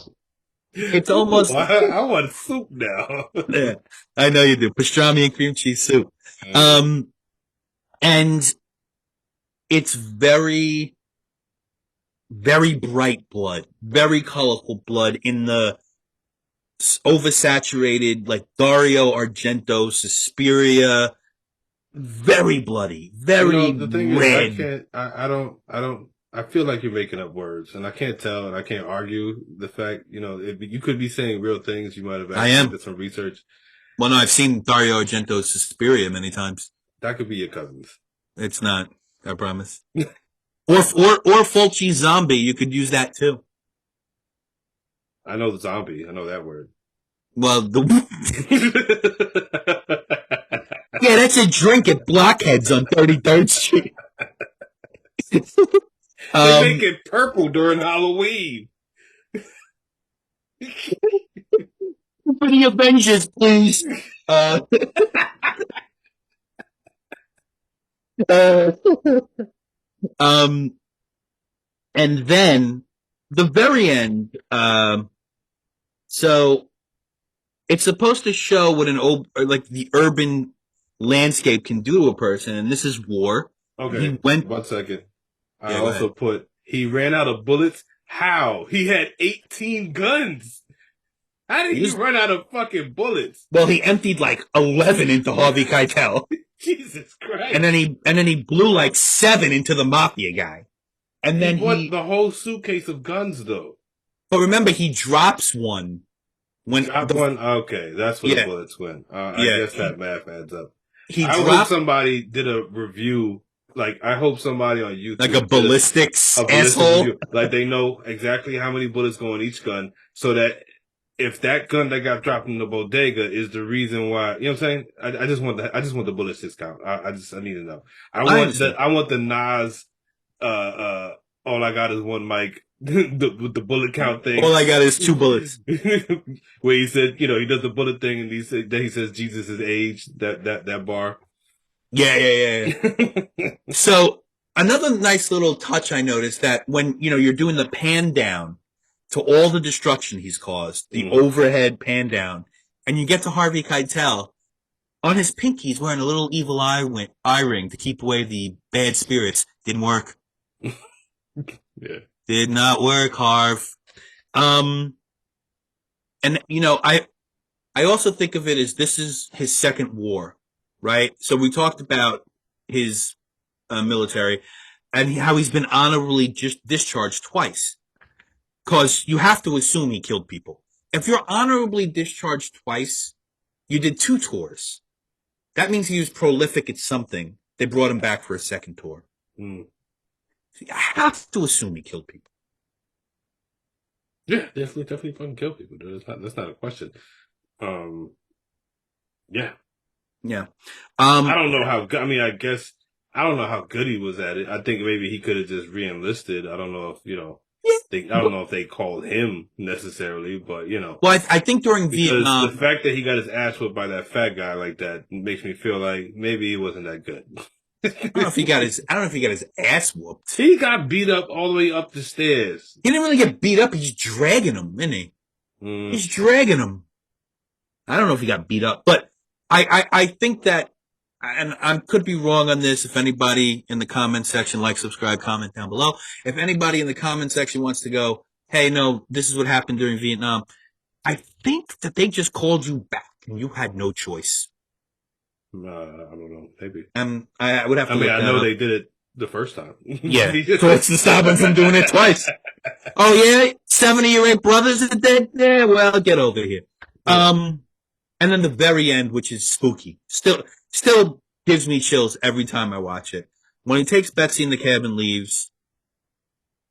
it's Ooh, almost, I want soup now. yeah, I know you do. Pastrami and cream cheese soup. Uh, Um, and it's very, very bright blood, very colorful blood in the oversaturated, like Dario Argento, Suspiria, very bloody, very the thing is, red. I don't, I feel like you're making up words, and I can't tell, and I can't argue the fact, you could be saying real things. You might have I actually am. did some research. Well, no, I've seen Dario Argento's Suspiria many times. That could be your cousins. It's not, I promise. Or Fulci Zombie, you could use that too. I know the zombie. I know that word. Well, yeah, that's a drink at Blockheads on 33rd Street. They make um, it purple during Halloween. for the Avengers, please. Uh, uh, um, and then the very end. So it's supposed to show what an old, like the urban landscape can do to a person, and this is war. Okay, He went. 1 second. I Yeah, go also ahead. put he ran out of bullets. How? He had 18 guns. How did He he was run out of fucking bullets? well. He emptied like 11 into Harvey Keitel, Jesus and Christ. then he blew like 7 into the mafia guy, and He then bought he. the whole suitcase of guns though. But remember, he drops one when Drop the one. Okay, that's where the yeah bullets went. I yeah guess that math adds up. he I hope dropped somebody did a review. Like, I hope somebody on like a YouTube did ballistics a ballistic asshole. review. Like, they know exactly how many bullets go in each gun, so that if that gun that got dropped in the bodega is the reason why, you know what I'm saying? I just want the ballistics count. I need to know. I understand. I want the Nas, all I got is one mic, with the bullet count thing. All I got is 2 bullets. Where he said, he does the bullet thing, and then he says Jesus is age, that bar. Yeah, yeah, yeah, yeah. So another nice little touch I noticed that when you're doing the pan down to all the destruction he's caused, the Mm. overhead pan down, and you get to Harvey Keitel on his pinky, he's wearing a little evil eye ring to keep away the bad spirits. Didn't work. Yeah. Did not work, Harv. Um, and I also think of it as this is his second war, right? So we talked about his military and how he's been honorably just discharged twice. Because you have to assume he killed people. If you're honorably discharged twice, you did 2 tours. That means he was prolific at something. They brought him back for a second tour. Mm. So you have to assume he killed people. Yeah, definitely fucking kill people, dude. That's not a question. Um, yeah. Yeah. I don't know how good, I mean, I guess, I don't know how good he was at it. I think maybe he could have just re-enlisted. I don't know if, I don't know if they called him necessarily, but, Well, I think during because the Vietnam, fact that he got his ass whipped by that fat guy like that makes me feel like maybe he wasn't that good. I don't know if he got his ass whooped. He got beat up all the way up the stairs. He didn't really get beat up. He's dragging him, isn't he? Mm, He's dragging him. I don't know if he got beat up, but I think that, and I could be wrong on this. If anybody in the comment section, like, subscribe, comment down below. If anybody in the comment section wants to go, hey, no, this is what happened during Vietnam. I think that they just called you back and you had no choice. I don't know. Maybe. I would have I to mean, look I that know up. they did it the first time. Yeah. So what's to stop him from doing it twice? Oh yeah, 7 of your 8 brothers are dead. Yeah, well, get over here. Yeah. Um, and then the very end, which is spooky, still gives me chills every time I watch it. When he takes Betsy in the cab and leaves,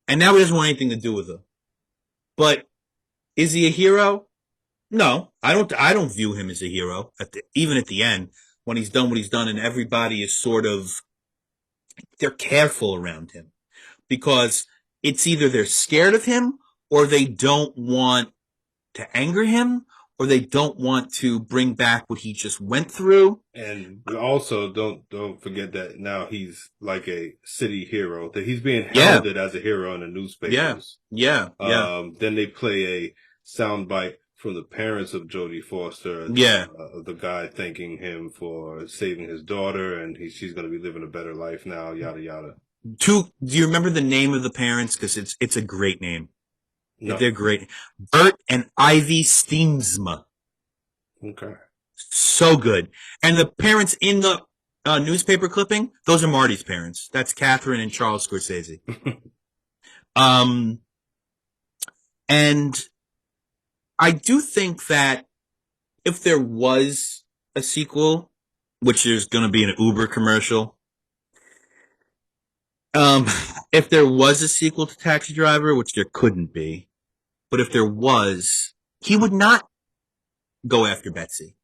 and now he doesn't want anything to do with her. But is he a hero? No, I don't. I don't view him as a hero. Even at the end, when he's done what he's done, and everybody is sort of, they're careful around him because it's either they're scared of him or they don't want to anger him or they don't want to bring back what he just went through. And also don't forget that now he's like a city hero, that he's being Yeah, heralded as a hero in the yeah, newspapers. yeah, yeah, Then they play a soundbite from the parents of Jodie Foster, yeah. the guy thanking him for saving his daughter, and she's going to be living a better life now. Yada yada. Do you remember the name of the parents? Because it's a great name. No, They're great. Bert and Ivy Steensma. okay. So good. And the parents in the newspaper clipping, those are Marty's parents. That's Catherine and Charles Scorsese. Um, and I do think that if there was a sequel, which there's going to be an Uber commercial, um, if there was a sequel to Taxi Driver, which there couldn't be, but if there was, he would not go after Betsy.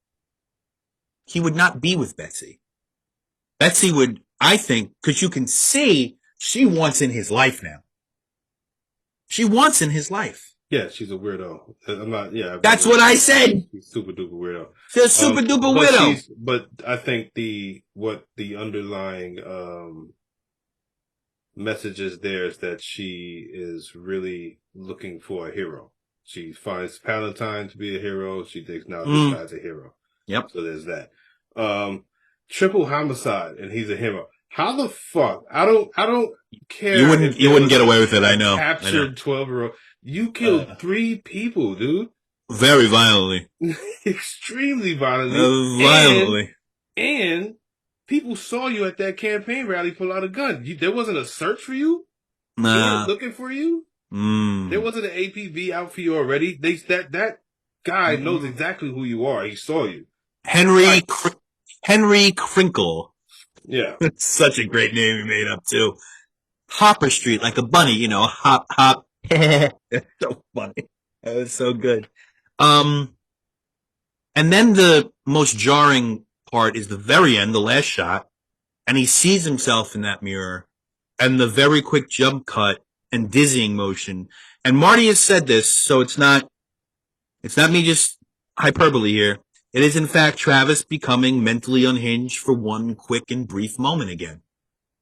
He would not be with Betsy. Betsy would, I think, because you can see she wants in his life now. She wants in his life. Yeah, she's a weirdo. I'm not. Yeah, I've That's never. what I said. She's super duper weirdo. She's a super duper But widow. I think what the underlying message is there is that she is really looking for a hero. She finds Palatine to be a hero. She thinks now this Mm. guy's a hero. Yep. So there's that. Triple homicide, and he's a hero. How the fuck? I don't care if You there wouldn't was get away with it. I a know. captured 12-year-old. You killed Uh, 3 people, dude. very violently. Extremely violently. Violently. And people saw you at that campaign rally pull out a gun. There wasn't a search for you? He ain't Nah. looking for you? There Mm. wasn't an APB out for you already. That guy knows Mm. exactly who you are. He saw you. Henry Right. Henry Crinkle. Yeah. That's such a great name he made up too. Hopper Street, like a bunny, hop, hop. It's so funny. That was so good. Um, and then the most jarring part is the very end, the last shot, and he sees himself in that mirror, and the very quick jump cut and dizzying motion. And Marty has said this, so it's not me just hyperbole here. It is in fact Travis becoming mentally unhinged for one quick and brief moment again.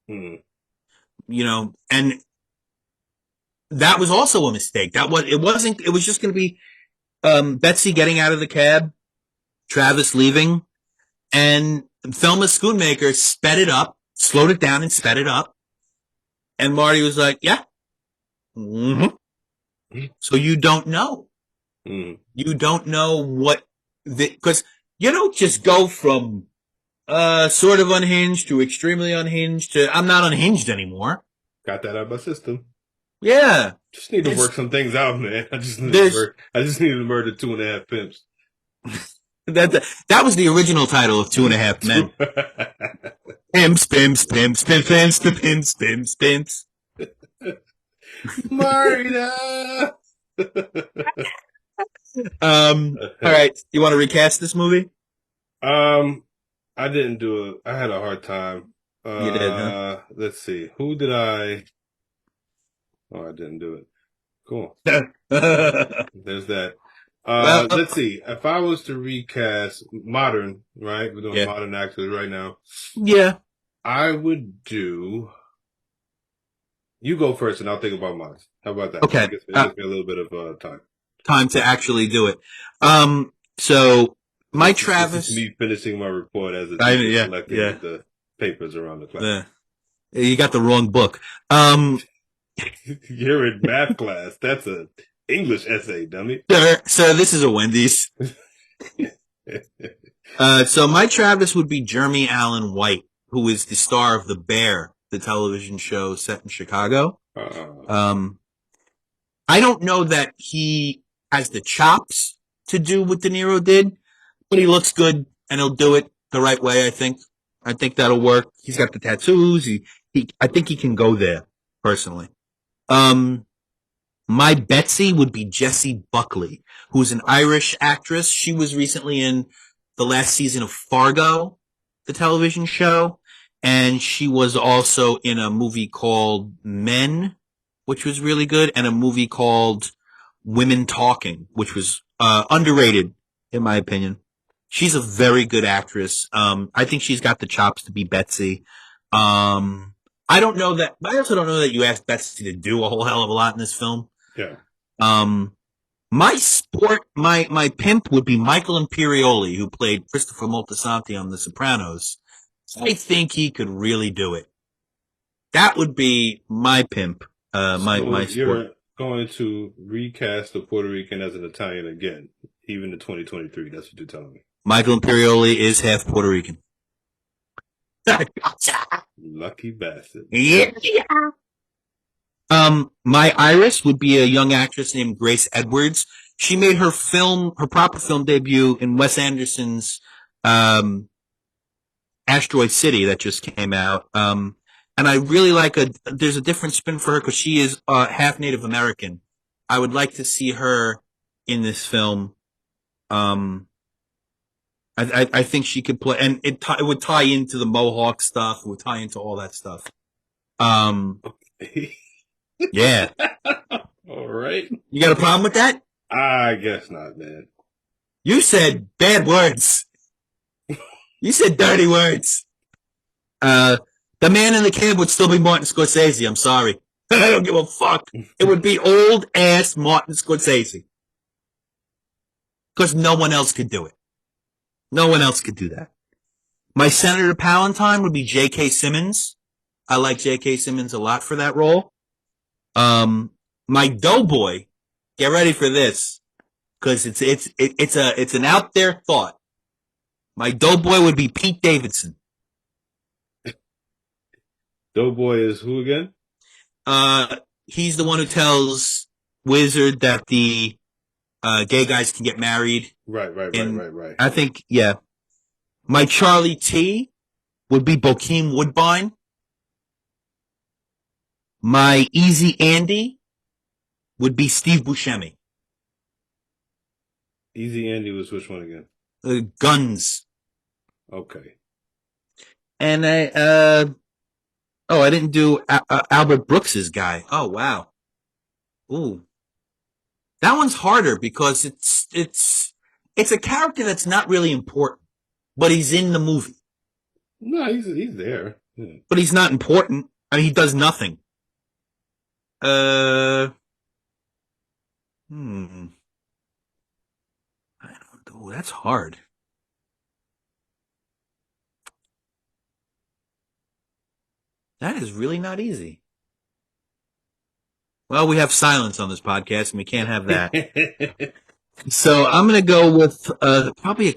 Hmm. And that was also a mistake. It was just going to be Betsy getting out of the cab, Travis leaving, and Thelma Schoonmaker sped it up, slowed it down and sped it up. And Marty was like, yeah. Mm-hmm. So you don't know. Hmm. You don't know because you don't just go from sort of unhinged to extremely unhinged to I'm not unhinged anymore. Got that out of my system. Yeah. Just need to There's work some things out, man. there's I just needed to murder 2.5 pimps. that was the original title of Two and a Half Men. Pimps, pimps, pimps, pimps, pimps, pimps, pimps, pimps. Marta. All right. You want to recast this movie? um, I didn't do it. I had a hard time. You did, huh? Let's see. Who did I? Oh, I didn't do it. Cool. There's that. Well, Let's see. If I was to recast modern, right? We're doing yeah, modern actors right now. yeah. I would do. You go first, and I'll think about mine. How about that? Okay. It gives me a little bit of time. time to actually do it. So my This is Travis, me finishing my report as a teacher yeah, collecting yeah, the papers around the class. yeah. You got the wrong book. Um, You're in math class. That's a English essay, dummy. sir, this is a Wendy's. So my Travis would be Jeremy Allen White, who is the star of The Bear, the television show set in Chicago. uh, Um, I don't know that he has the chops to do what De Niro did, but he looks good and he'll do it the right way. I think that'll work. He's got the tattoos. I think he can go there personally. Um, my Betsy would be Jessie Buckley, who's an Irish actress. She was recently in the last season of Fargo, the television show, and she was also in a movie called Men, which was really good, and a movie called Women Talking, which was underrated in my opinion. She's a very good actress. I think she's got the chops to be Betsy. I don't know that. I also don't know that you asked Betsy to do a whole hell of a lot in this film. yeah. Um, my pimp would be Michael Imperioli, who played Christopher Moltisanti on The Sopranos. I think he could really do it. That would be my pimp. My So sport. you're going to recast the Puerto Rican as an Italian again, even in 2023. That's what you're telling me. Michael Imperioli is half Puerto Rican. Gotcha. Lucky bastard. Yeah. My Iris would be a young actress named Grace Edwards. She made her proper film debut in Wes Anderson's, Asteroid City that just came out. And I really there's a different spin for her because she is, half Native American. I would like to see her in this film. Um, I think she could play, and it would tie into the Mohawk stuff. It would tie into all that stuff. Um, yeah. All right. You got a problem with that? I guess not, man. You said bad words. You said dirty words. Uh, the man in the cab would still be Martin Scorsese. I'm sorry. I don't give a fuck. It would be old ass Martin Scorsese. Because no one else could do it. No one else could do that. My Senator Palantine would be J.K. Simmons. I like J.K. Simmons a lot for that role. My Doughboy, get ready for this, because it's an out there thought. My Doughboy would be Pete Davidson. Doughboy is who again? He's the one who tells Wizard that the gay guys can get married. Right. I think, yeah. My Charlie T would be Bokeem Woodbine. My Easy Andy would be Steve Buscemi. Easy Andy was which one again? Guns. Okay. And I didn't do Albert Brooks's guy. Oh, wow. Ooh. That one's harder because it's a character that's not really important, but he's in the movie. No, he's there. Yeah. But he's not important. I mean, he does nothing. Uh, hmm. I don't know. That's hard. That is really not easy. Well, we have silence on this podcast, and we can't have that. So I'm going to go with probably a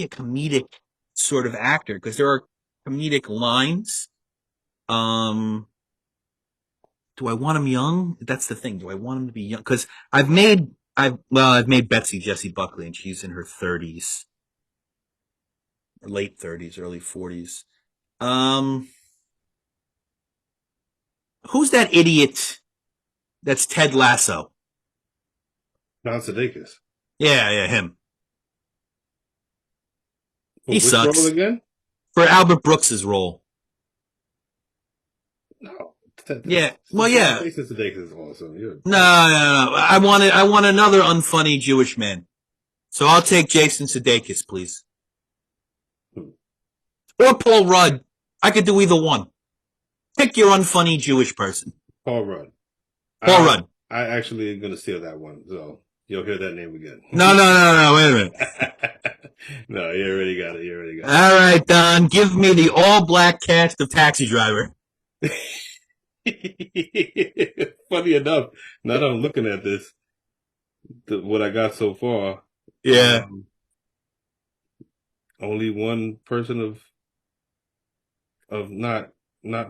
comedic sort of actor because there are comedic lines. Do I want him young? That's the thing. Do I want him to be young? Because I've made Betsy Jessie Buckley, and she's in her 30s, late 30s, early 40s. Who's that idiot? That's Ted Lasso. Don Sudeikis. Yeah, him. For He which role sucks. again? For Albert Brooks's role. No. Yeah. Well, yeah. Jason Sudeikis is awesome. No. I want another unfunny Jewish man. So I'll take Jason Sudeikis, please. Or Paul Rudd. I could do either one. Pick your unfunny Jewish person. Paul Rudd. Paul Rudd. I actually am going to steal that one. So You'll hear that name again. No, no, no, no. Wait a minute. No, you already got it. You already got All right, Don. Give me the all-black cast of Taxi Driver. it. Funny enough, now that I'm looking at this, what I got so far, Yeah. um, only one person of not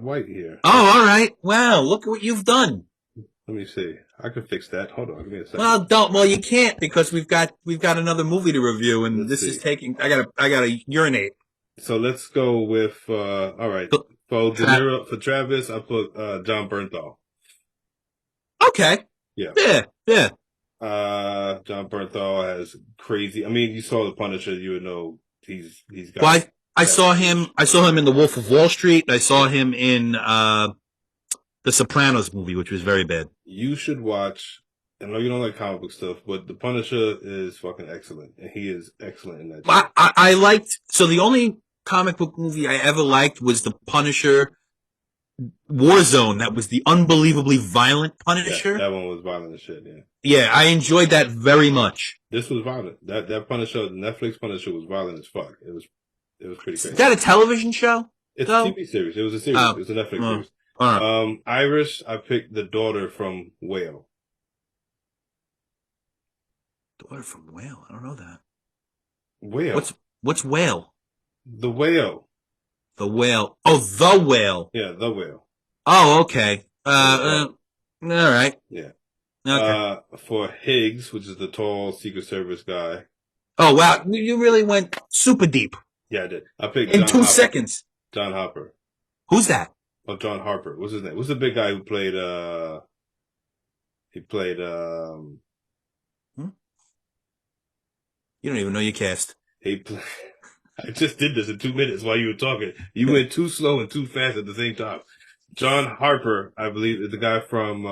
white here. Oh, all right. Wow. Look at what you've done. Let me see. I can fix that. Hold on, give me a second. Well, don't. Well, you can't because we've got another movie to review, and Let's this is see. taking. I gotta urinate. So let's go with all right. For De Tra- Niro, for Travis, I put John Bernthal. okay. Yeah. Yeah. Yeah. John Bernthal has crazy. I mean, you saw The Punisher, you would know he's got Well, I that saw him. range. I saw him in The Wolf of Wall Street. I saw Yeah. him in the Sopranos movie, which was very bad. You should watch. I know you don't like comic book stuff, but The Punisher is fucking excellent, and he is excellent in that shit. I liked. So the only comic book movie I ever liked was The Punisher Warzone. That was the unbelievably violent Yeah, Punisher. that one was violent as shit. Yeah, Yeah, I enjoyed that very much. this was violent. That Punisher, the Netflix Punisher, was violent as fuck. It was pretty Is crazy. that a television show, It's a though? TV series. It was a series. It Oh, was a Netflix oh, series. all right. Irish. I picked the daughter from Whale. Daughter from Whale. I don't know that. Whale. What's Whale? The Whale. The Whale. Oh, the Whale. Yeah, the Whale. Oh, okay. All right. Yeah. Okay. For Higgs, which is the tall Secret Service guy. Oh, wow. You really went super deep Yeah, I did. I picked in John two Hopper. seconds. John Hopper. Who's that? Oh, John Harper. What's his name? What's the big guy who played, he played, Hmm? You don't even know your cast. he played, I just did this in 2 minutes while you were talking. You went too slow and too fast at the same time. John Harper, I believe, is the guy from,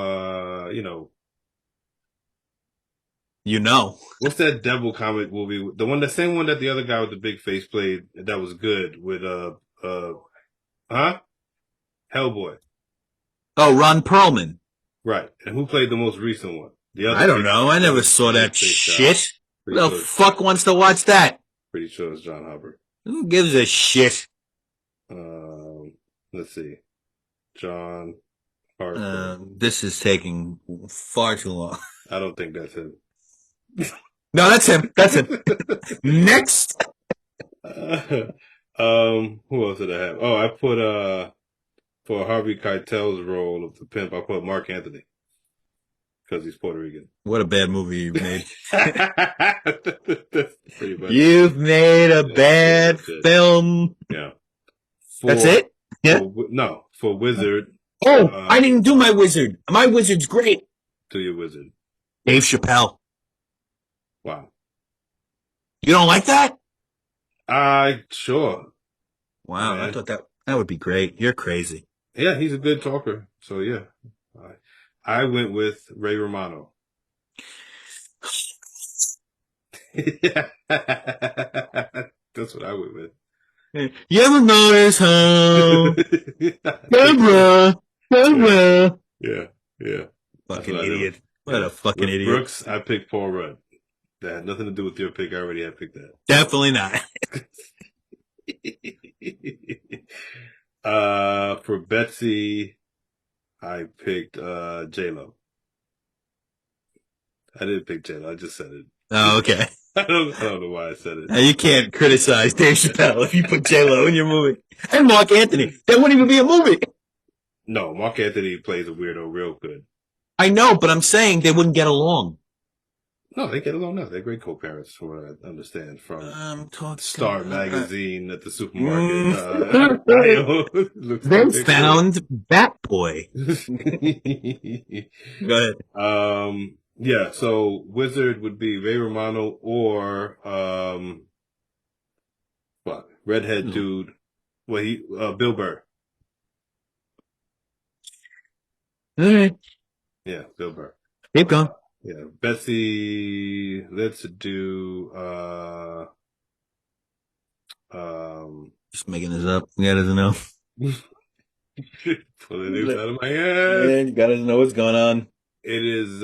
You know. what's that devil comic movie? The same one that the other guy with the big face played that was good with, huh? Hellboy. Oh, Ron Perlman. Right. And who played the most recent one? The other I don't big, know. I the never other saw big that face guy. shit. Who Pretty the sure, fuck wants to watch that? pretty sure it's John Harper. Who gives a shit? Let's see. John Harper. This is taking far too long. I don't think that's him. No, that's him. That's him. Next. Who else did I have? Oh, I put for Harvey Keitel's role of the pimp, I put Mark Anthony because he's Puerto Rican. What a bad movie you've made. That's pretty much. You've made a bad film. Yeah. That's it? Yeah. No, for Wizard. Oh, I didn't do my wizard. My wizard's great. Do your Wizard. Dave Chappelle. Wow. You don't like that? Sure. Wow, Man. I thought that would be great. You're crazy. Yeah, he's a good talker. So yeah. I went with Ray Romano. Yeah. That's what I went with. You ever notice how Deborah. Yeah, yeah. Fucking idiot. What a fucking with idiot. Brooks, I picked Paul Rudd. That had nothing to do with your pick. I already had picked that. Definitely not. For Betsy, I picked J-Lo. I didn't pick J-Lo. I just said it. Oh, okay. I don't know why I said it. Now, you can't criticize Dave Chappelle if you put J-Lo in your movie. And Mark Anthony. That wouldn't even be a movie. No, Mark Anthony plays a weirdo real good. I know, but I'm saying they wouldn't get along. No, they get along now. They're great co-parents, from what I understand from I'm talking Star Magazine at the Mm. supermarket. They found Batboy. Go ahead. Yeah. So Wizard would be Ray Romano or redhead dude. Well, Bill Burr. All right. Yeah, Bill Burr. Keep going. Yeah, Betsy. Let's do. Just making this up. You gotta know. Pulling this out of my ass. You gotta know what's going on. It is.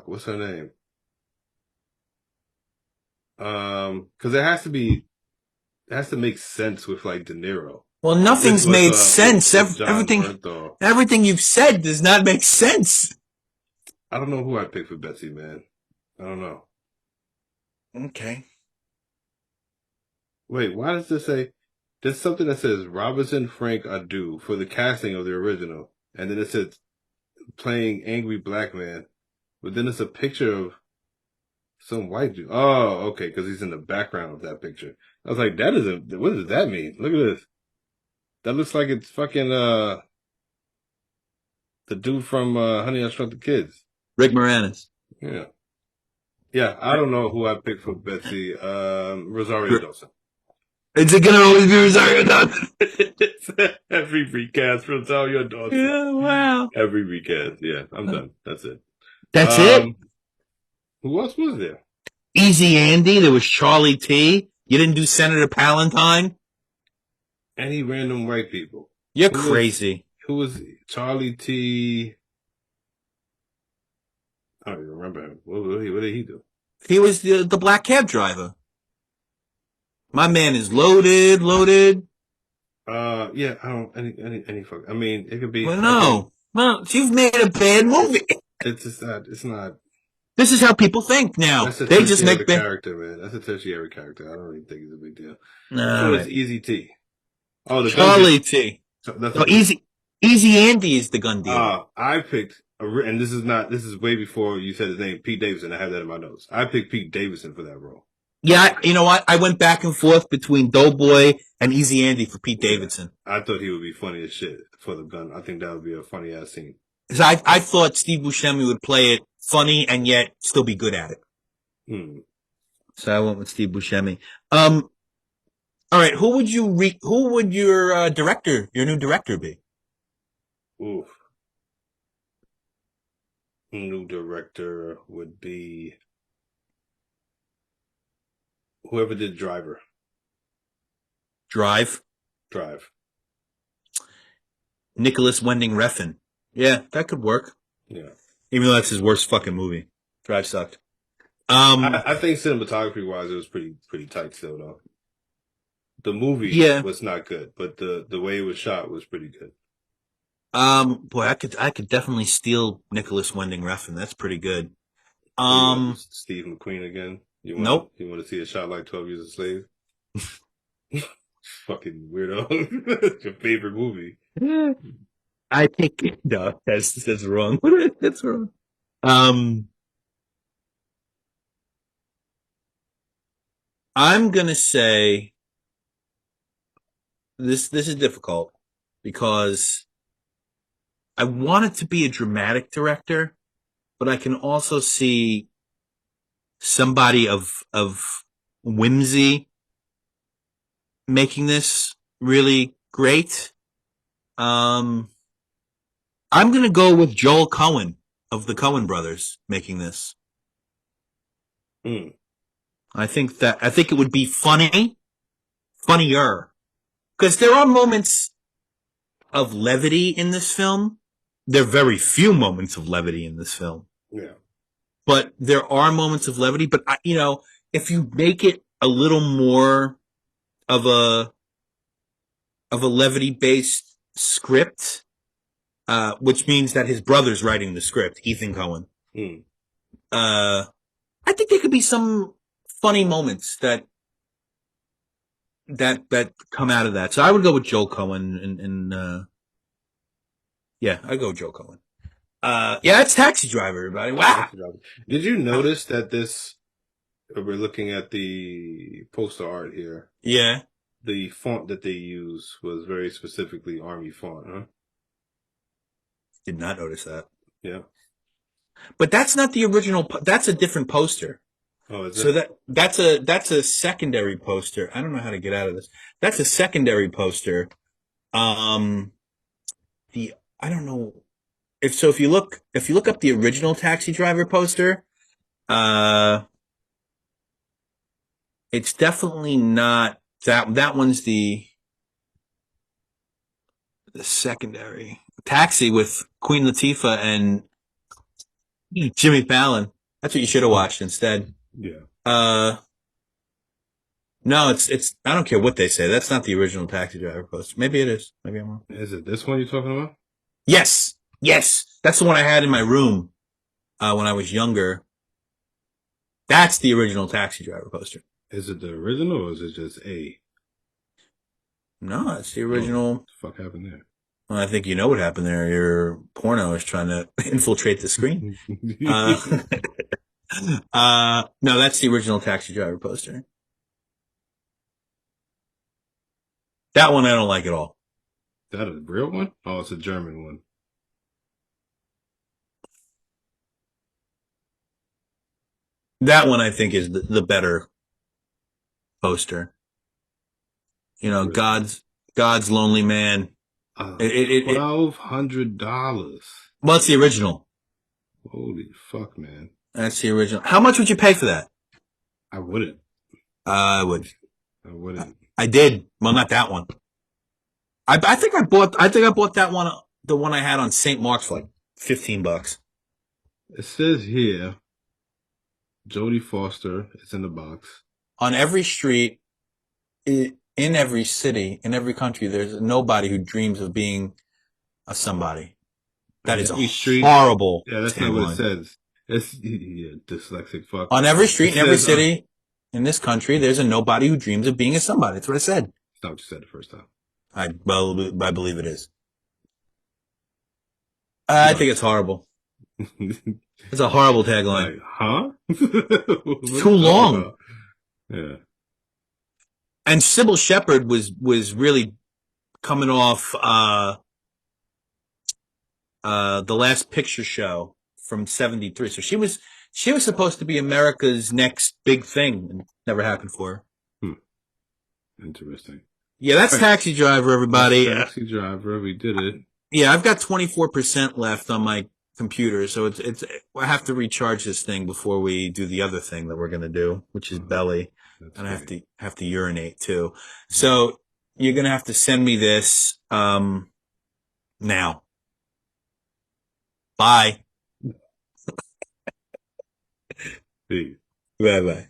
What's her name? Because it has to make sense with like De Niro. Well, If this nothing's was made sense. with John Everything, Bernthal, everything you've said does not make sense. I don't know who I'd pick for Betsy, man. I don't know. Okay. Wait, why does this say? There's something that says Robinson Frank Adu for the casting of the original, and then it says playing angry black man, but then it's a picture of some white dude. Oh, okay, because he's in the background of that picture. I was like, that isn't. What does that mean? Look at this. That looks like it's fucking the dude from Honey I Shrunk the Kids. Rick Moranis. Yeah, yeah. I don't know who I picked for Betsy. Rosario Dawson. Is it gonna always be Rosario Dawson? It's every recast Rosario Dawson. Yeah, wow. Every recast. Yeah, I'm done. That's it. That's it? Um, who else was there? Easy Andy. There was Charlie T. You didn't do Senator Palantine? Any random white people? You're Who was crazy. who was Charlie T? I don't even remember him. What did he do? He was the black cab driver. My man is loaded, loaded. Yeah, I don't any fuck. I mean, it could be Well, fucking. no. Well, you've made a bad movie. It's just not. It's not. This is how people think now. That's a They just tertiary make bad. character, man. That's a tertiary character. I don't really think it's a big deal. All So it's right. Easy T. Oh, the gun deal. Charlie T. That's No, what it is. Easy Andy is the gun dealer. I picked, and this is not, this is way before you said his name, Pete Davidson. I have that in my notes. I picked Pete Davidson for that role. Yeah, you know what? I went back and forth between Doughboy and Easy Andy for Pete Yeah. Davidson. I thought he would be funny as shit for the gun. I think that would be a funny ass scene. 'Cause I thought Steve Buscemi would play it funny and yet still be good at it. Hmm. So I went with Steve Buscemi. Um, all right. Who would your your new director be? Oof. New director would be whoever did Drive. Drive. Nicholas Winding Refn. Yeah, that could work. Yeah. Even though that's his worst fucking movie. Drive sucked. I think cinematography wise, it was pretty tight still though. The movie Yeah. was not good, but the way it was shot was pretty good. Boy, I could definitely steal Nicholas Winding Refn. That's pretty good. What do you want, Um, Steve McQueen again? nope. You want to see a shot like 12 Years a Slave? Fucking weirdo. It's your favorite movie. I think no, that's wrong. That's wrong. I'm gonna say this is difficult because I want it to be a dramatic director, but I can also see somebody of whimsy making this really great. Um, I'm gonna go with Joel Cohen of the Cohen brothers making this. Mm, I think it would be funnier, because there are moments of levity in this film. There are very few moments of levity in this film, yeah. but there are moments of levity. But if you make it a little more of a levity based script, which means that his brother's writing the script, Ethan Cohen. Mm. Uh, I think there could be some funny moments that come out of that. So I would go with Joel Cohen and yeah, I'd go with Joel Cohen. Yeah, it's Taxi Driver, everybody. Wow. Did you notice that this, we're looking at the poster art here, Yeah. the font that they use was very specifically Army font, huh? Did not notice that. Yeah. But that's not the original. That's a different poster. Oh, is So it? that's a secondary poster. I don't know how to get out of this. That's a secondary poster. Um, the I don't know if you look up the original Taxi Driver poster, uh, it's definitely not that one's the secondary Taxi with Queen Latifah and Jimmy Fallon. That's what you should have watched instead. Yeah. Uh, No, it's. I don't care what they say. That's not the original Taxi Driver poster. Maybe it is. Maybe I'm wrong. Is it this one you're talking about? Yes, yes. That's the one I had in my room when I was younger. That's the original Taxi Driver poster. Is it the original or is it just a? No, it's the Oh, what original. the fuck happened there? Well, I think you know what happened there. Your porno is trying to infiltrate the screen. Uh, no, that's the original Taxi Driver poster. That one I don't like at all. That a real one? Oh, it's a German one. That one I think is the better poster. You know, Really? God's Lonely Man. It $1,200. well, it's the original. Holy fuck, man! That's the original. How much would you pay for that? I wouldn't. I would. I wouldn't. I did. Well, not that one. I think I bought that one, the one I had on St. Mark's for like $15. It says here, Jodie Foster is in the box. On every street, in every city, in every country, there's nobody who dreams of being a somebody. On That is a every street. horrible Yeah, that's not what it tagline. says. It's yeah, dyslexic fuck. On every It street, in every says, city, in this country, there's a nobody who dreams of being a somebody. That's what I said. it's not what you said the first time. I believe it is. I What? think it's horrible. It's a horrible tagline. Like, huh? It's What too are you talking long. about? Yeah. And Sybil Shepherd was really coming off the Last Picture Show from '73. So she was supposed to be America's next big thing, and it never happened for her. Hmm. Interesting. Yeah, that's All right. Taxi Driver, That's everybody. Taxi Driver. We did it. Yeah, I've got 24% left on my computer, so it's I have to recharge this thing before we do the other thing that we're gonna do, which is Oh, belly, that's and I great. have to urinate too. Hmm. So you're gonna have to send me this now. Bye. Peace. Bye bye.